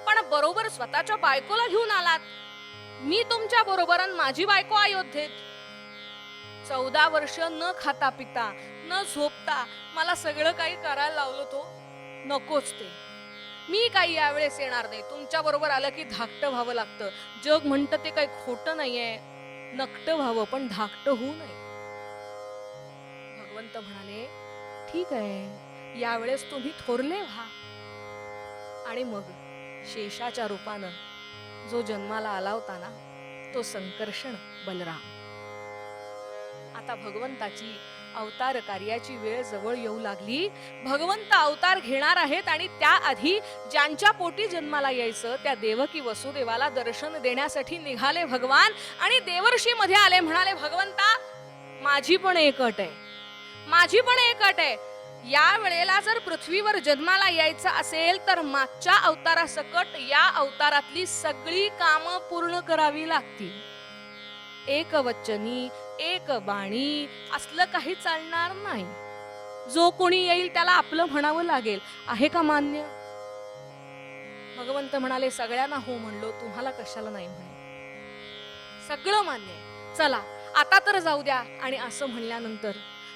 पण बरोबर स्वतःच्या बायकोला घेऊन आलात. मी तुमच्या बरोबर आणि माझी बायको अयोध्येत. 14 वर्ष न खाता पिता न झोपता मला सगळं काही करायला लावलं तो नकोच ते. मी काही यावेळेस येणार नाही. तुमच्या बरोबर आलं की धाकटं व्हावं लागतं. जग म्हणतं ते काही खोटं नाहीये. नकटं व्हावं पण धाकटं होऊ नये. भगवंत म्हणाले ठीक आहे, यावेळेस तुम्ही थोरले व्हा. आणि मग शेषाच्या रूपानं जो जन्माला आला होता ना, तो संकर्षण बलराम. आता भगवंताची अवतार कार्याची वेळ जवळ येऊ लागली. भगवंत अवतार घेणार आहेत आणि त्याआधी ज्यांच्या पोटी जन्माला यायचं त्या देवकी वसुदेवाला दर्शन देण्यासाठी निघाले भगवान. आणि देवर्षी मध्ये आले, म्हणाले भगवंता माझी पण एक अट आहे, माझी पण एक अट आहे. या वेळेला जर पृथ्वीवर जन्माला यायचं असेल तर मागच्या अवतारासकट या अवतारातली सगळी कामं पूर्ण करावी लागतील. एक वचनी एक बाणी असलं काही चालणार नाही. जो कोणी येईल त्याला आपलं म्हणावं लागेल. आहे का मान्य? भगवंत म्हणाले सगळ्यांना हो म्हणलो, तुम्हाला कशाला नाही म्हणे. सगळं मान्य आहे, चला आता तर जाऊ द्या. आणि असं म्हणल्यानंतर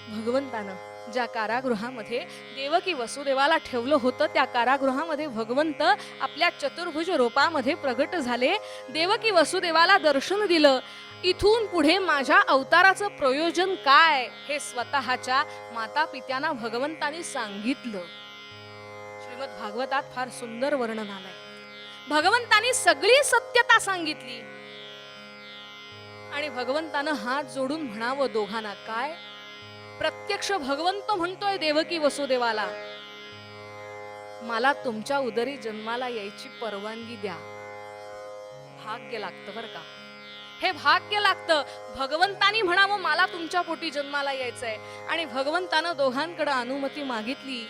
भगवंतानं ज्या कारागृहामध्ये देवकी वसुदेवाला ठेवलं होतं त्या कारागृहामध्ये भगवंत आपल्या चतुर्भुज रूपामध्ये प्रगट झाले. देवकी वसुदेवाला दर्शन दिलं. इथून पुढे माझ्या अवताराचं प्रयोजन काय हे स्वतःच्या माता पित्यांना भगवंतानी सांगितलं. श्रीमद भागवतात फार सुंदर वर्णन आलंय. भगवंतानी सगळी सत्यता सांगितली आणि भगवंतानं हात जोडून म्हणावं दोघांना काय. प्रत्यक्ष भगवंत म्हणतोय देवकी वसुदेवाला मला तुमच्या उदरी जन्माला यायची परवानगी द्या. भाग्य लागतं बर का, हे भाग्य लागतं. भगवंतानी म्हणावं मला तुमच्या पोटी जन्माला यायचंय आणि भगवंतानं दोघांकडे अनुमती मागितली.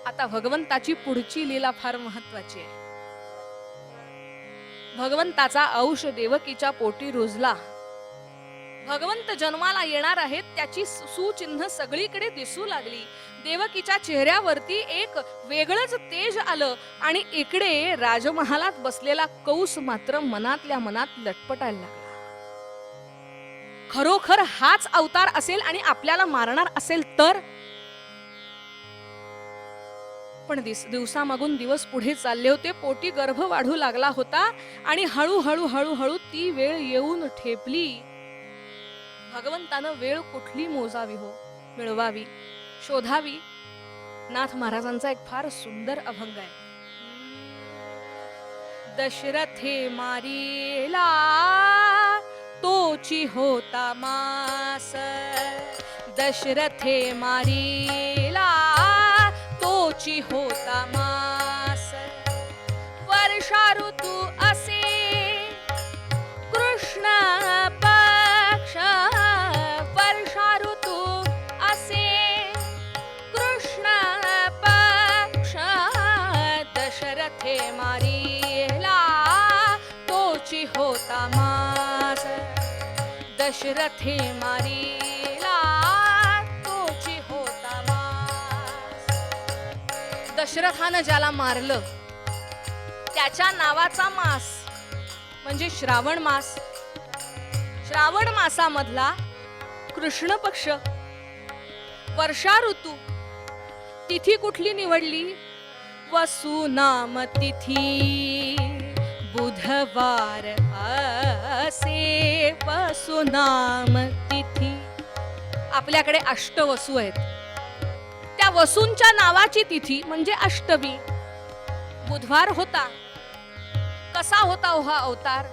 आता भगवंताची पुढची लीला फार महत्वाची आहे. भगवंताचा अंश देवकीच्या पोटी रुजला. भगवंत जन्माला येणार आहेत त्याची सुचिन्ह सगळीकडे दिसू लागली. देवकीच्या चेहऱ्यावरती एक वेगळंच तेज आलं आणि इकडे राजमहालात बसलेला कंस मात्र मनातल्या मनात लटपटायला लागला. खरोखर हाच अवतार असेल आणि आपल्याला मारणार असेल तर. पण दिवसामागून दिवस पुढे चालले होते. पोटी गर्भ वाढू लागला होता आणि हळूहळू हळूहळू ती वेळ येऊन ठेपली. भगवंतानं वेळ कुठली मोजावी हो, मिळवावी, शोधावी. नाथ महाराजांचा एक फार सुंदर अभंग आहे. दशरथे मारिला तोची होता मास, दशरथे मारिला तोची होता मास. वर्षा ऋतू असे कृष्ण पक्ष, वर्षा ऋतू असे कृष्ण पक्ष. दशरथे मारिला तोची होता मास, दशरथे मारिला तोची होता मास. दशरथानं ज्याला मारलं त्याच्या नावाचा मास म्हणजे श्रावण मास. श्रावण मासामधला कृष्ण पक्ष, वर्षा ऋतू. तिथी कुठली निवडली? वसु नाम तिथी बुधवार असे वसु नाम तिथी. आपल्याकडे अष्टवसू आहेत. त्या वसूंच्या नावाची तिथी म्हणजे अष्टमी. बुधवार होता. कसा होता हा अवतार?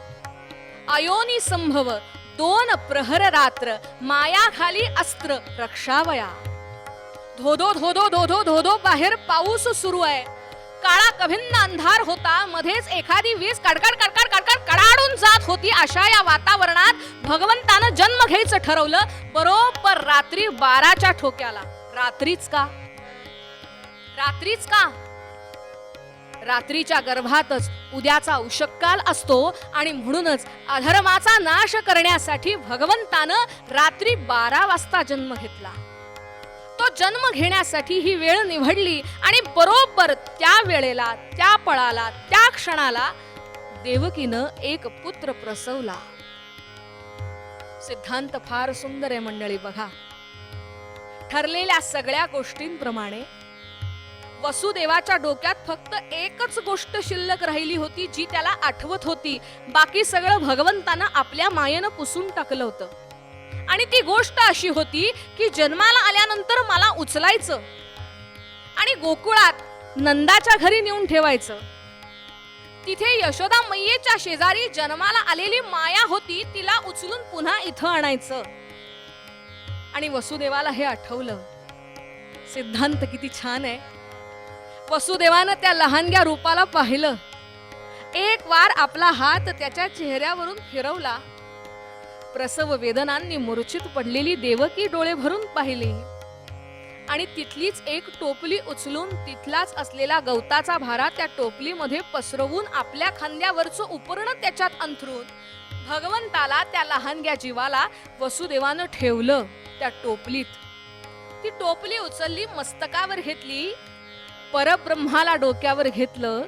अयोनी संभव 2 प्रहर रात्र माया खाली अस्त्र रक्षावया. धोधो धोधो धोधो धोधो बाहेर पाऊस सुरू आहे. काळा कभिन्न अंधार होता. मध्येच एखादी वीज कडकड कडकड कडकड कडाडून जात होती. अशा या वातावरणात भगवंतानं जन्म घ्यायचं ठरवलं. बरोबर रात्री 12च्या ठोक्याला. रात्रीच का? रात्रीच का? रात्रीच्या गर्भातच उद्याचा उषक्काल असतो आणि म्हणूनच अधर्माचा नाश करण्यासाठी भगवंतानं रात्री 12 वाजता जन्म घेतला. तो जन्म घेण्यासाठी ही वेळ निवडली आणि बरोबर त्या वेळेला, त्या पळाला, त्या क्षणाला देवकीनं एक पुत्र प्रसवला. सिद्धांत फार सुंदर आहे मंडळी. बघा, ठरलेल्या सगळ्या गोष्टींप्रमाणे वसुदेवाच्या डोक्यात फक्त एकच गोष्ट शिल्लक राहिली होती, जी त्याला आठवत होती. बाकी सगळं भगवंतानं आपल्या मायेनं पुसून टाकलं होतं. आणि ती गोष्ट अशी होती की जन्माला आल्यानंतर मला उचलायचं आणि गोकुळात नंदाच्या घरी नेऊन ठेवायचं. तिथे यशोदा मैयेच्या शेजारी जन्माला आलेली माया होती, तिला उचलून पुन्हा इथं आणायचं. आणि वसुदेवाला हे आठवलं. सिद्धांत किती छान आहे. वसुदेवानं त्या लहानग्या रूपाला पाहिलं. एक वार आपला हात त्याच्या चेहऱ्यावरून फिरवला. प्रसव वेदनांनी मूर्छित पडलेली देवकी डोळे भरून पाहिली आणि तिथलीच एक टोपली उचलून तिथलाच असलेला गवताचा भारा त्या टोपलीमध्ये पसरवून आपल्या खांद्यावरचं उपरणं त्याच्यात अंथरून भगवंताला, त्या लहानग्या जीवाला वसुदेवानं ठेवलं त्या टोपलीत. ती टोपली उचलली, मस्तकावर घेतली, परब्रह्माला डोक्यावर घेतलं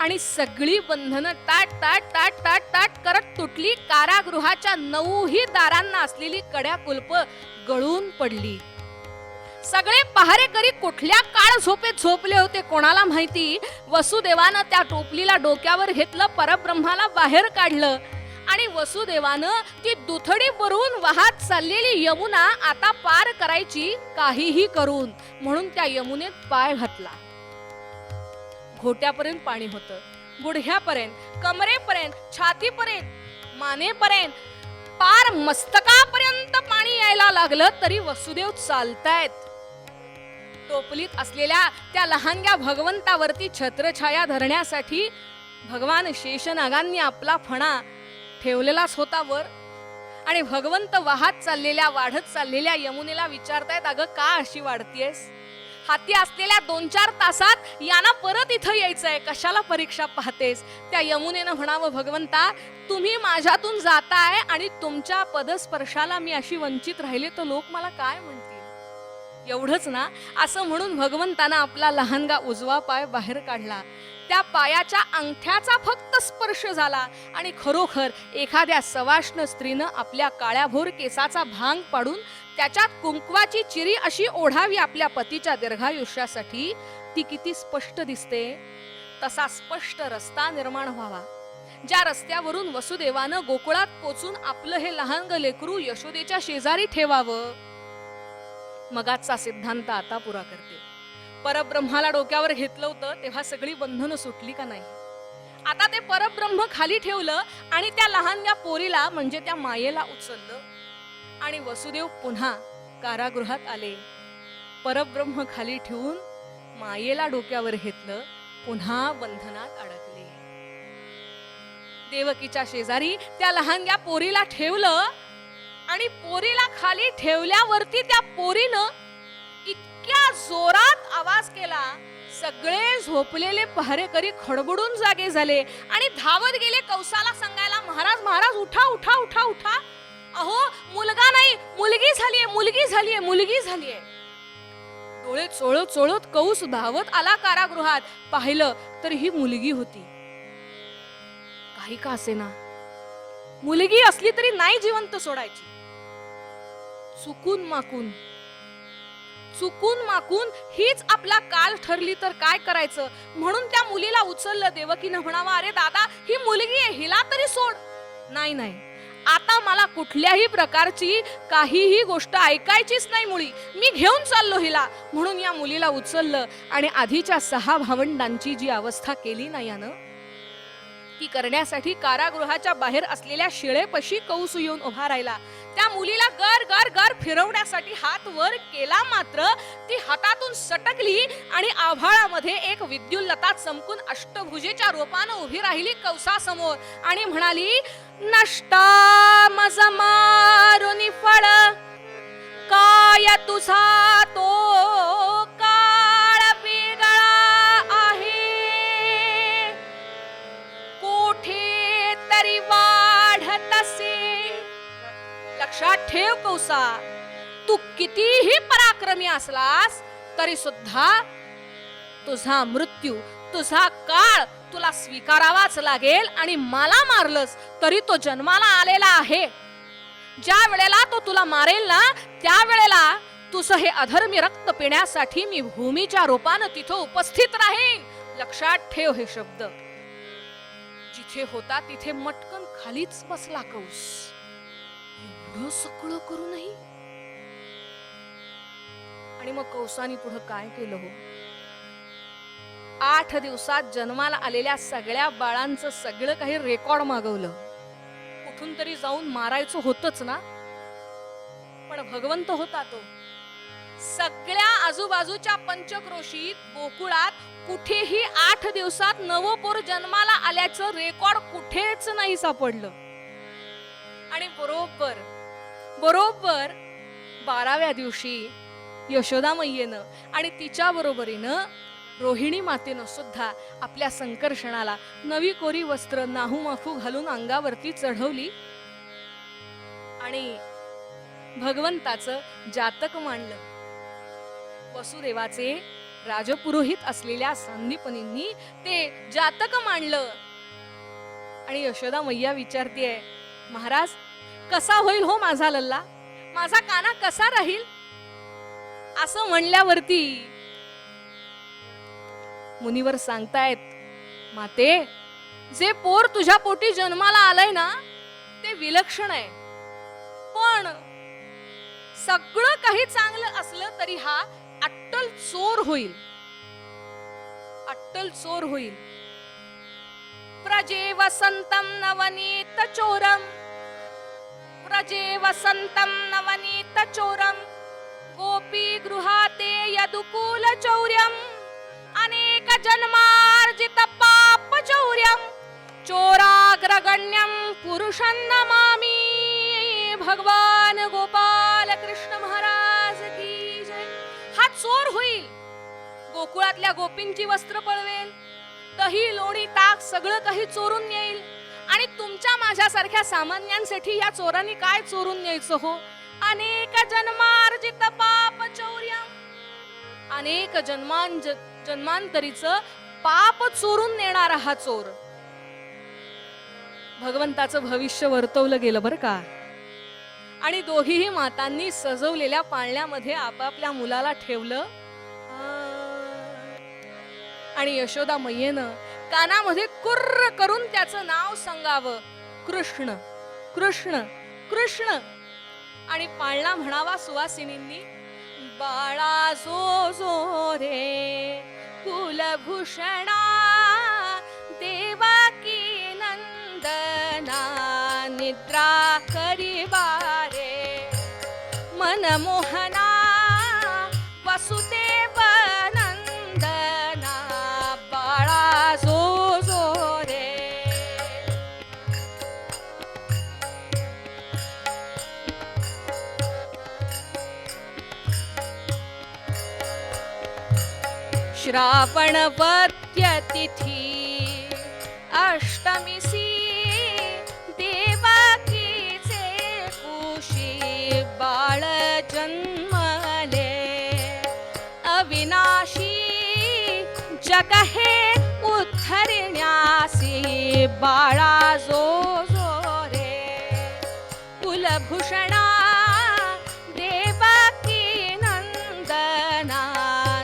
आणि सगळी बंधनं टाट टाट टाट टाट टाट करत तुटली. कारागृहाच्या 9ही दारांना असलेली कड्या कुलप गळून पडली. सगळे पहारेकरी कुठल्या काळ झोपेत झोपले होते कोणाला माहिती. वसुदेवानं त्या टोपलीला डोक्यावर घेतलं, परब्रह्माला बाहेर काढलं आणि वसुदेवानं ती दुथडी भरून वाहत चाललेली यमुना आता पार करायची काहीही करून, म्हणून त्या यमुनेत पाय घातला. घोट्यापर्यंत पाणी होतं, गुडघ्यापर्यंत, कमरेपर्यंत, छातीपर्यंत, मानेपर्यंत, पार मस्तकापर्यंत पाणी यायला लागलं. तरी वसुदेव चालतायत. टोपलीत असलेल्या त्या लहानग्या भगवंतावरती छत्रछाया धरण्यासाठी भगवान शेषनागांनी आपला फणा ठेवलेलाच होता वर. आणि भगवंत वाहत चाललेल्या, वाढत चाललेल्या यमुनेला विचारतायत, अगं का अशी वाढतीयस? हाती असलेल्या 2-4 तासात यांना परत इथं यायचंय, कशाला परीक्षा पाहतेस? त्या यमुनेनं म्हणावं, भगवंता तुम्ही माझ्यातून जाताय आणि तुमच्या पदस्पर्शाला मी अशी वंचित राहिले तर लोक मला काय म्हणतील? एवढंच ना? असं म्हणून भगवंतानं आपला लहानगा उजवा पाय बाहेर काढला. त्या पायाच्या अंगठ्याचा फक्त स्पर्श झाला आणि खरोखर एखाद्या सवाष्ण स्त्रीनं आपल्या काळ्याभोर केसाचा भांग पाडून त्याच्यात कुंकवाची चिरी अशी ओढावी आपल्या पतीच्या दीर्घायुष्यासाठी, ती किती स्पष्ट दिसते. तसा स्पष्ट रस्ता निर्माण व्हावा, ज्या रस्त्यावरून वसुदेवानं गोकुळात पोचून आपलं हे लहानग लेकरू यशोदेच्या शेजारी ठेवावं. मगाचा सिद्धांत आता पुरा करते. परब्रह्माला डोक्यावर घेतलं होतं तेव्हा सगळी बंधनं सुटली का नाही? आता ते परब्रह्म खाली ठेवलं आणि त्या लहानग्या पोरीला म्हणजे त्या मायेला उचललं आणि वसुदेव पुन्हा कारागृहात आले. परब्रह्म खाली ठेवून मायेला डोक्यावर घेतलं, पुन्हा बंधनात अडकले. देवकीच्या शेजारी त्या लहानग्या पोरीला ठेवलं आणि पोरीला खाली ठेवल्यावरती त्या पोरीनं इतक्या जोरात आवाज केला, सगळे झोपलेले पहारेकरी खडबडून जागे झाले आणि धावत गेले कौसाला सांगायला, महाराज महाराज उठा उठा उठा उठा, अहो मुलगा नाही मुलगी झालीये, मुलगी झालीये, मुलगी झालीये. डोळे चोळत चोळत कौस धावत आला कारागृहात. पाहिलं तर ही मुलगी होती. काही का असेना, मुलगी असली तरी नाही जिवंत सोडायची. चुकून माकून हीच आपला काल ठरली तर काय करायचं, म्हणून त्या मुलीला उचललं. देवकीनं म्हणावं, अरे दादा ही मुलगी आहे, हिला तरी सोड. नाही नाही, आता मला कुठल्याही प्रकारची काहीही गोष्ट ऐकायचीच नाही मुळी, मी घेऊन चाललो हिला. म्हणून या मुलीला उचललं आणि आधीच्या 6 भावंडांची जी अवस्था केली ना यानं, ती करण्यासाठी कारागृहाच्या बाहेर असलेल्या शिळेपाशी कौस येऊन उभा राहिला. त्या मुलीला गर गर गर फिरवण्यासाठी हात वर केला, मात्र ती हातातून सटकली आणि आभाळामध्ये एक विद्युल्लता चमकून अष्टभुजेच्या रूपानं उभी राहिली कौसासमोर आणि म्हणाली, नष्टा मज मारुनी फळ काय तुझा तो काळ वेगळा आहे, कोठे तरी वाढत असे. लक्षात ठेव कौसा, तू कितीही पराक्रमी असलास तरी सुद्धा तुझा मृत्यू, तुझा काळ तुला स्वीकारावाच लागेल. आणि मला मारलंस तरी तो जन्माला आलेला आहे. ज्या वेळेला तो तुला मारेल ना, त्या वेळेला तुझं हे अधर्मी रक्त पिण्यासाठी मी भूमीच्या रूपानं तिथं उपस्थित राहीन. लक्षात ठेव हे शब्द. जिथे होता तिथे मटकन खालीच बसला कंस. एवढं सगळं करूनही. आणि मग कंसाने पुढे काय केलं हो? 8 दिवसात जन्माला आलेल्या सगळ्या बाळांचं सगळं काही रेकॉर्ड मागवलं. कुठून तरी जाऊन मारायचं होतच ना, पण भगवंत होता तो. सगळ्या आजूबाजूच्या पंचक्रोशीत गोकुळात कुठेही 8 दिवसात नवपोर जन्माला आल्याचं रेकॉर्ड कुठेच नाही सापडलं. आणि बरोबर 12व्या दिवशी यशोदा मैयेनं आणि तिच्या बरोबरीनं रोहिणी मातेनं सुद्धा आपल्या संकर्षणाला नवी कोरी वस्त्र नाहूमाफू घालून अंगावरती चढवली आणि भगवंताचं जातक मांडलं. वसुदेवाचे राजपुरोहित असलेल्या संदीपनींनी ते जातक मांडलं. आणि यशोदा मैया विचारतीये, महाराज कसा होईल हो माझा लल्ला, माझा काना कसा राहील? असं म्हणल्यावरती मुनिवर सांगतायत, माते जे पोर तुझ्या पोटी जन्माला आलंय ना ते विलक्षण आहे, पण सगळं काही चांगलं असलं तरी हा अट्टल चोर होईल. अट्टल चोर होईल. प्रजे वसंतम नवनीत चोरम, प्रजे वसंतम नवनीत चोरम, गोपी गृहाते यदुकुल चौर्यम, अनेक जन्मार्जित पाप चौर्यम, चोराग्रगण्यम पुरुषं नमामि. भगवान गोपाल कृष्ण महाराज की जय. हा चोर होईल. गोकुळातल्या गोपींची वस्त्र पळवेल, दही लोणी ताक सगळं काही चोरून येईल. आणि तुमच्या माझ्यासारख्या सामान्यांसाठी या चोरांनी काय चोरून न्यायचं हो? अनेक जन्मार्जित पाप चौर्यम, अनेक जन्मांतरीचं पाप चोरून नेणारा हा चोर. भगवंताचं भविष्य वर्तवलं गेलं बरं का. आणि दोघीही मातांनी सजवलेल्या पाळण्यामध्ये आपापल्या मुलाला ठेवलं. आणि यशोदा मैयेनं कानामध्ये कुर्र करून त्याचं नाव सांगावं, कृष्ण कृष्ण कृष्ण. आणि पाळणा म्हणावा सुवासिनींनी, बाळा जो जो रे कुलभूषणा, देवकी नंदना निद्रा करिबा रे, मनमोहना वसुदेव नंदना, बाळा जो जो रे. श्रावण वद्य तिथी अष्टमीसी, देवकीचे कुशी बाळ जन्मले, अविनाशी जग हे उद्धरण्यासी, बाळा जो जो रे कुलभूषणा, देवकी नंदना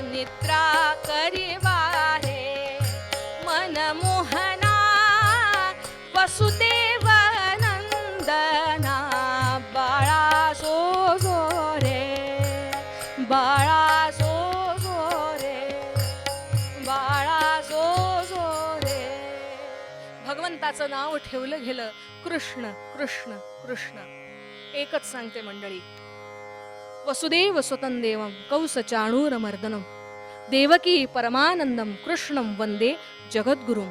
निद्रा करिवा रे, मनमोहना वसुदेव नंदना, बाळा जो जो रे, बाळा जो जो रे, बाळा जो जो रे. भगवंताचं नाव ठेवलं गेलं कृष्ण कृष्ण कृष्ण. एकच सांगते मंडळी, वसुदेव सुतं देवं कौस चाणूर मर्दनम, देवकी परमानंदम कृष्णं वंदे जगद्गुरुम.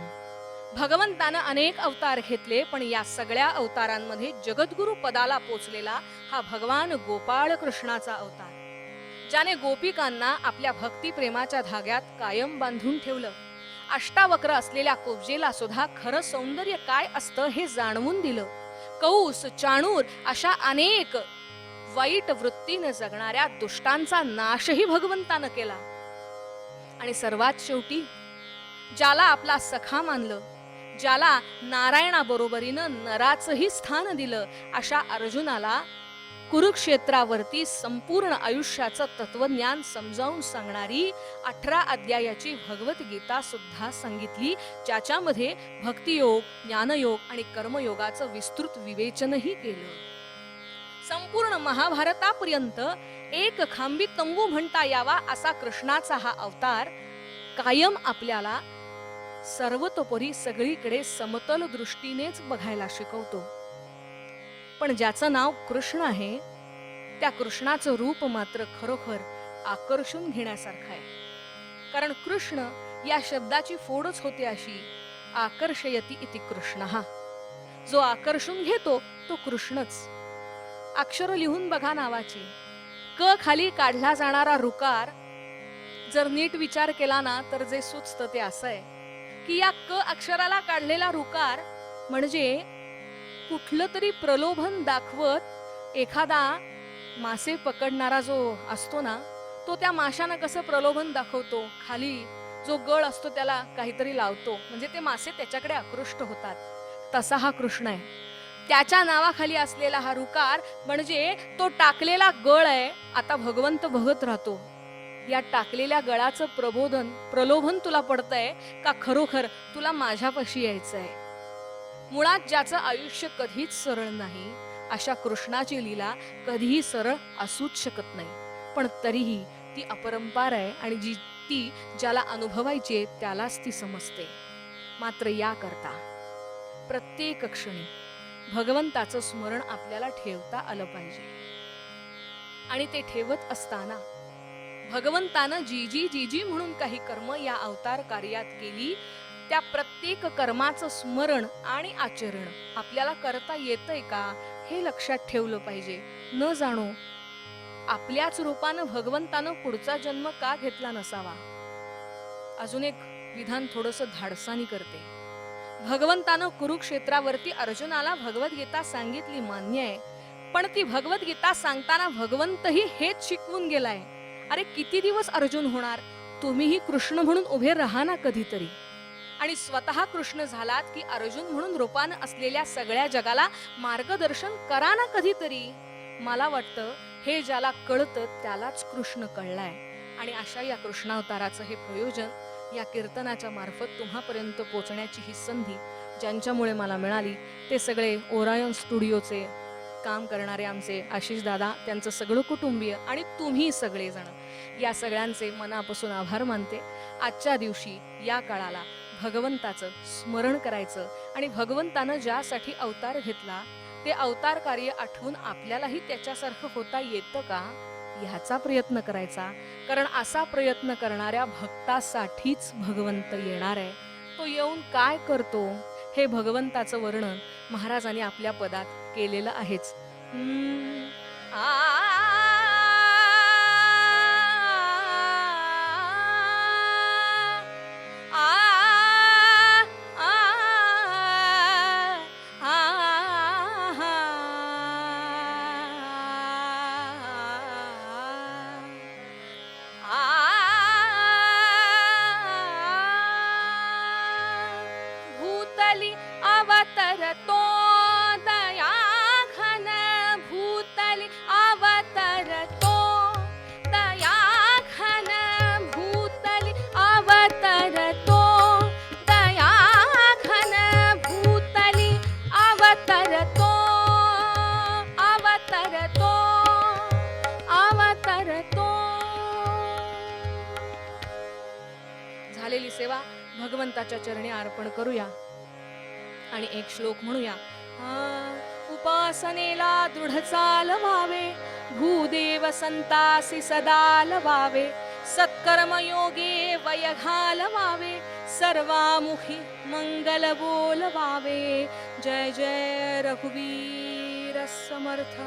भगवंतानं अनेक अवतार घेतले, पण या सगळ्या अवतारांमध्ये जगद्गुरु पदाला पोचलेला हा भगवान गोपाळ कृष्णाचा अवतार, ज्याने गोपिकांना आपल्या भक्ती प्रेमाच्या धाग्यात कायम बांधून ठेवलं. अष्टावक्र असलेल्या कुब्जेला सुद्धा खरं सौंदर्य काय असतं हे जाणवून दिलं. कौस चाणूर अशा अनेक वाईट वृत्तीने जगणाऱ्या दुष्टांचा नाशही भगवंतानं केला. आणि सर्वात शेवटी ज्याला आपला सखा मानलं, ज्याला नारायणाबरोबरीनं नराचंही स्थान दिलं, अशा अर्जुनाला कुरुक्षेत्रावरती संपूर्ण आयुष्याचं तत्वज्ञान समजावून सांगणारी 18 अध्यायाची भगवद्गीता सुद्धा सांगितली, ज्याच्यामध्ये भक्तियोग, ज्ञानयोग आणि कर्मयोगाचं विस्तृत विवेचनही केलं. संपूर्ण महाभारतापर्यंत एक खांबी तंबू म्हणता यावा असा कृष्णाचा हा अवतार कायम आपल्याला सर्वतोपरी सगळीकडे समतल दृष्टीनेच बघायला शिकवतो. पण ज्याचं नाव कृष्ण आहे त्या कृष्णाचं रूप मात्र खरोखर आकर्षून घेण्यासारखं आहे. कारण कृष्ण या शब्दाची फोडच होते अशी, आकर्षयती इति कृष्णः. जो आकर्षून घेतो तो कृष्णच. अक्षर लिहून बघा नावाची. क खाली काढला जाणारा रुकार जर नीट विचार केला ना तर जे सुचतं ते असं आहे की या क अक्षराला काढलेला रुकार म्हणजे कुठलं तरी प्रलोभन दाखवत एखादा मासे पकडणारा जो असतो ना, तो त्या माशानं कसं प्रलोभन दाखवतो, खाली जो गळ असतो त्याला काहीतरी लावतो म्हणजे ते मासे त्याच्याकडे आकृष्ट होतात. तसा हा कृष्ण आहे. त्याच्या नावाखाली असलेला हा रुकार म्हणजे तो टाकलेला गळ आहे. आता भगवंत बघत राहतो या टाकलेल्या गळाचं प्रलोभन तुला पडतंय का खरोखर तुला माझ्यापाशी यायचंय. मुळात ज्याचं आयुष्य कधीच सरळ नाही अशा कृष्णाची लीला कधीही सरळ असूच शकत नाही. पण तरीही ती अपरंपार आहे आणि ती ज्याला अनुभवायची त्यालाच ती समजते. मात्र याकरता प्रत्येक क्षणी भगवंताचं स्मरण आपल्याला ठेवता आलं पाहिजे. आणि ते ठेवत असताना भगवंतानं जी जी म्हणून काही कर्म या अवतार कार्यात केली त्या प्रत्येक कर्माचं स्मरण आणि आचरण आपल्याला करता येतंय का हे लक्षात ठेवलं पाहिजे. न जाणो आपल्याच रूपानं भगवंतानं पुढचा जन्म का घेतला नसावा. अजून एक विधान थोडंसं धाडसानी करते. भगवंतानं कुरुक्षेत्रावरती अर्जुनाला भगवद्गीता सांगितली, मान्य आहे. पण ती भगवद्गीता सांगताना भगवंतही हेच शिकवून गेलाय. अरे किती दिवस अर्जुन होणार, तुम्हीही कृष्ण म्हणून उभे राहा ना कधीतरी. आणि स्वतः कृष्ण झालात की अर्जुन म्हणून रूपानं असलेल्या सगळ्या जगाला मार्गदर्शन करा ना कधीतरी. मला वाटतं हे ज्याला कळतं त्यालाच कृष्ण कळलाय. आणि अशा या कृष्णावताराचं हे प्रयोजन या कीर्तनाच्या मार्फत तुम्हापर्यंत पोहोचण्याची ही संधी ज्यांच्यामुळे मला मिळाली ते सगळे ओरायन स्टुडिओचे काम करणारे आमचे आशिष दादा, त्यांचं सगळं कुटुंबीय आणि तुम्ही सगळेजण, या सगळ्यांचे मनापासून आभार मानते. आजच्या दिवशी या काळाला भगवंताचं स्मरण करायचं आणि भगवंतानं ज्यासाठी अवतार घेतला ते अवतार कार्य आठवून आपल्यालाही त्याच्यासारखं होता येतं का ह्याचा प्रयत्न करायचा. कारण असा प्रयत्न करणाऱ्या भक्तासाठीच भगवंत येणार आहे. तो येऊन काय करतो हे भगवंताचं वर्णन महाराजांनी आपल्या पदात केलेलं आहेच. भूतली अवतरतो दया घन, भूतली अवतरतो दया घन, भूतली अवतरतो दया घन, भूतली अवतरतो अवतरतो अवतरतो. झालेली सेवा भगवंताच्या चरणी अर्पण करूया आणि एक श्लोक म्हणूया. उपासनेला दृढ चाल व्हावे, भूदेव संतासी सदा लवावे, सत्कर्म योगे वय घालवावे, सर्वामुखी मंगल बोलवावे. जय जय रघुवीर समर्थ.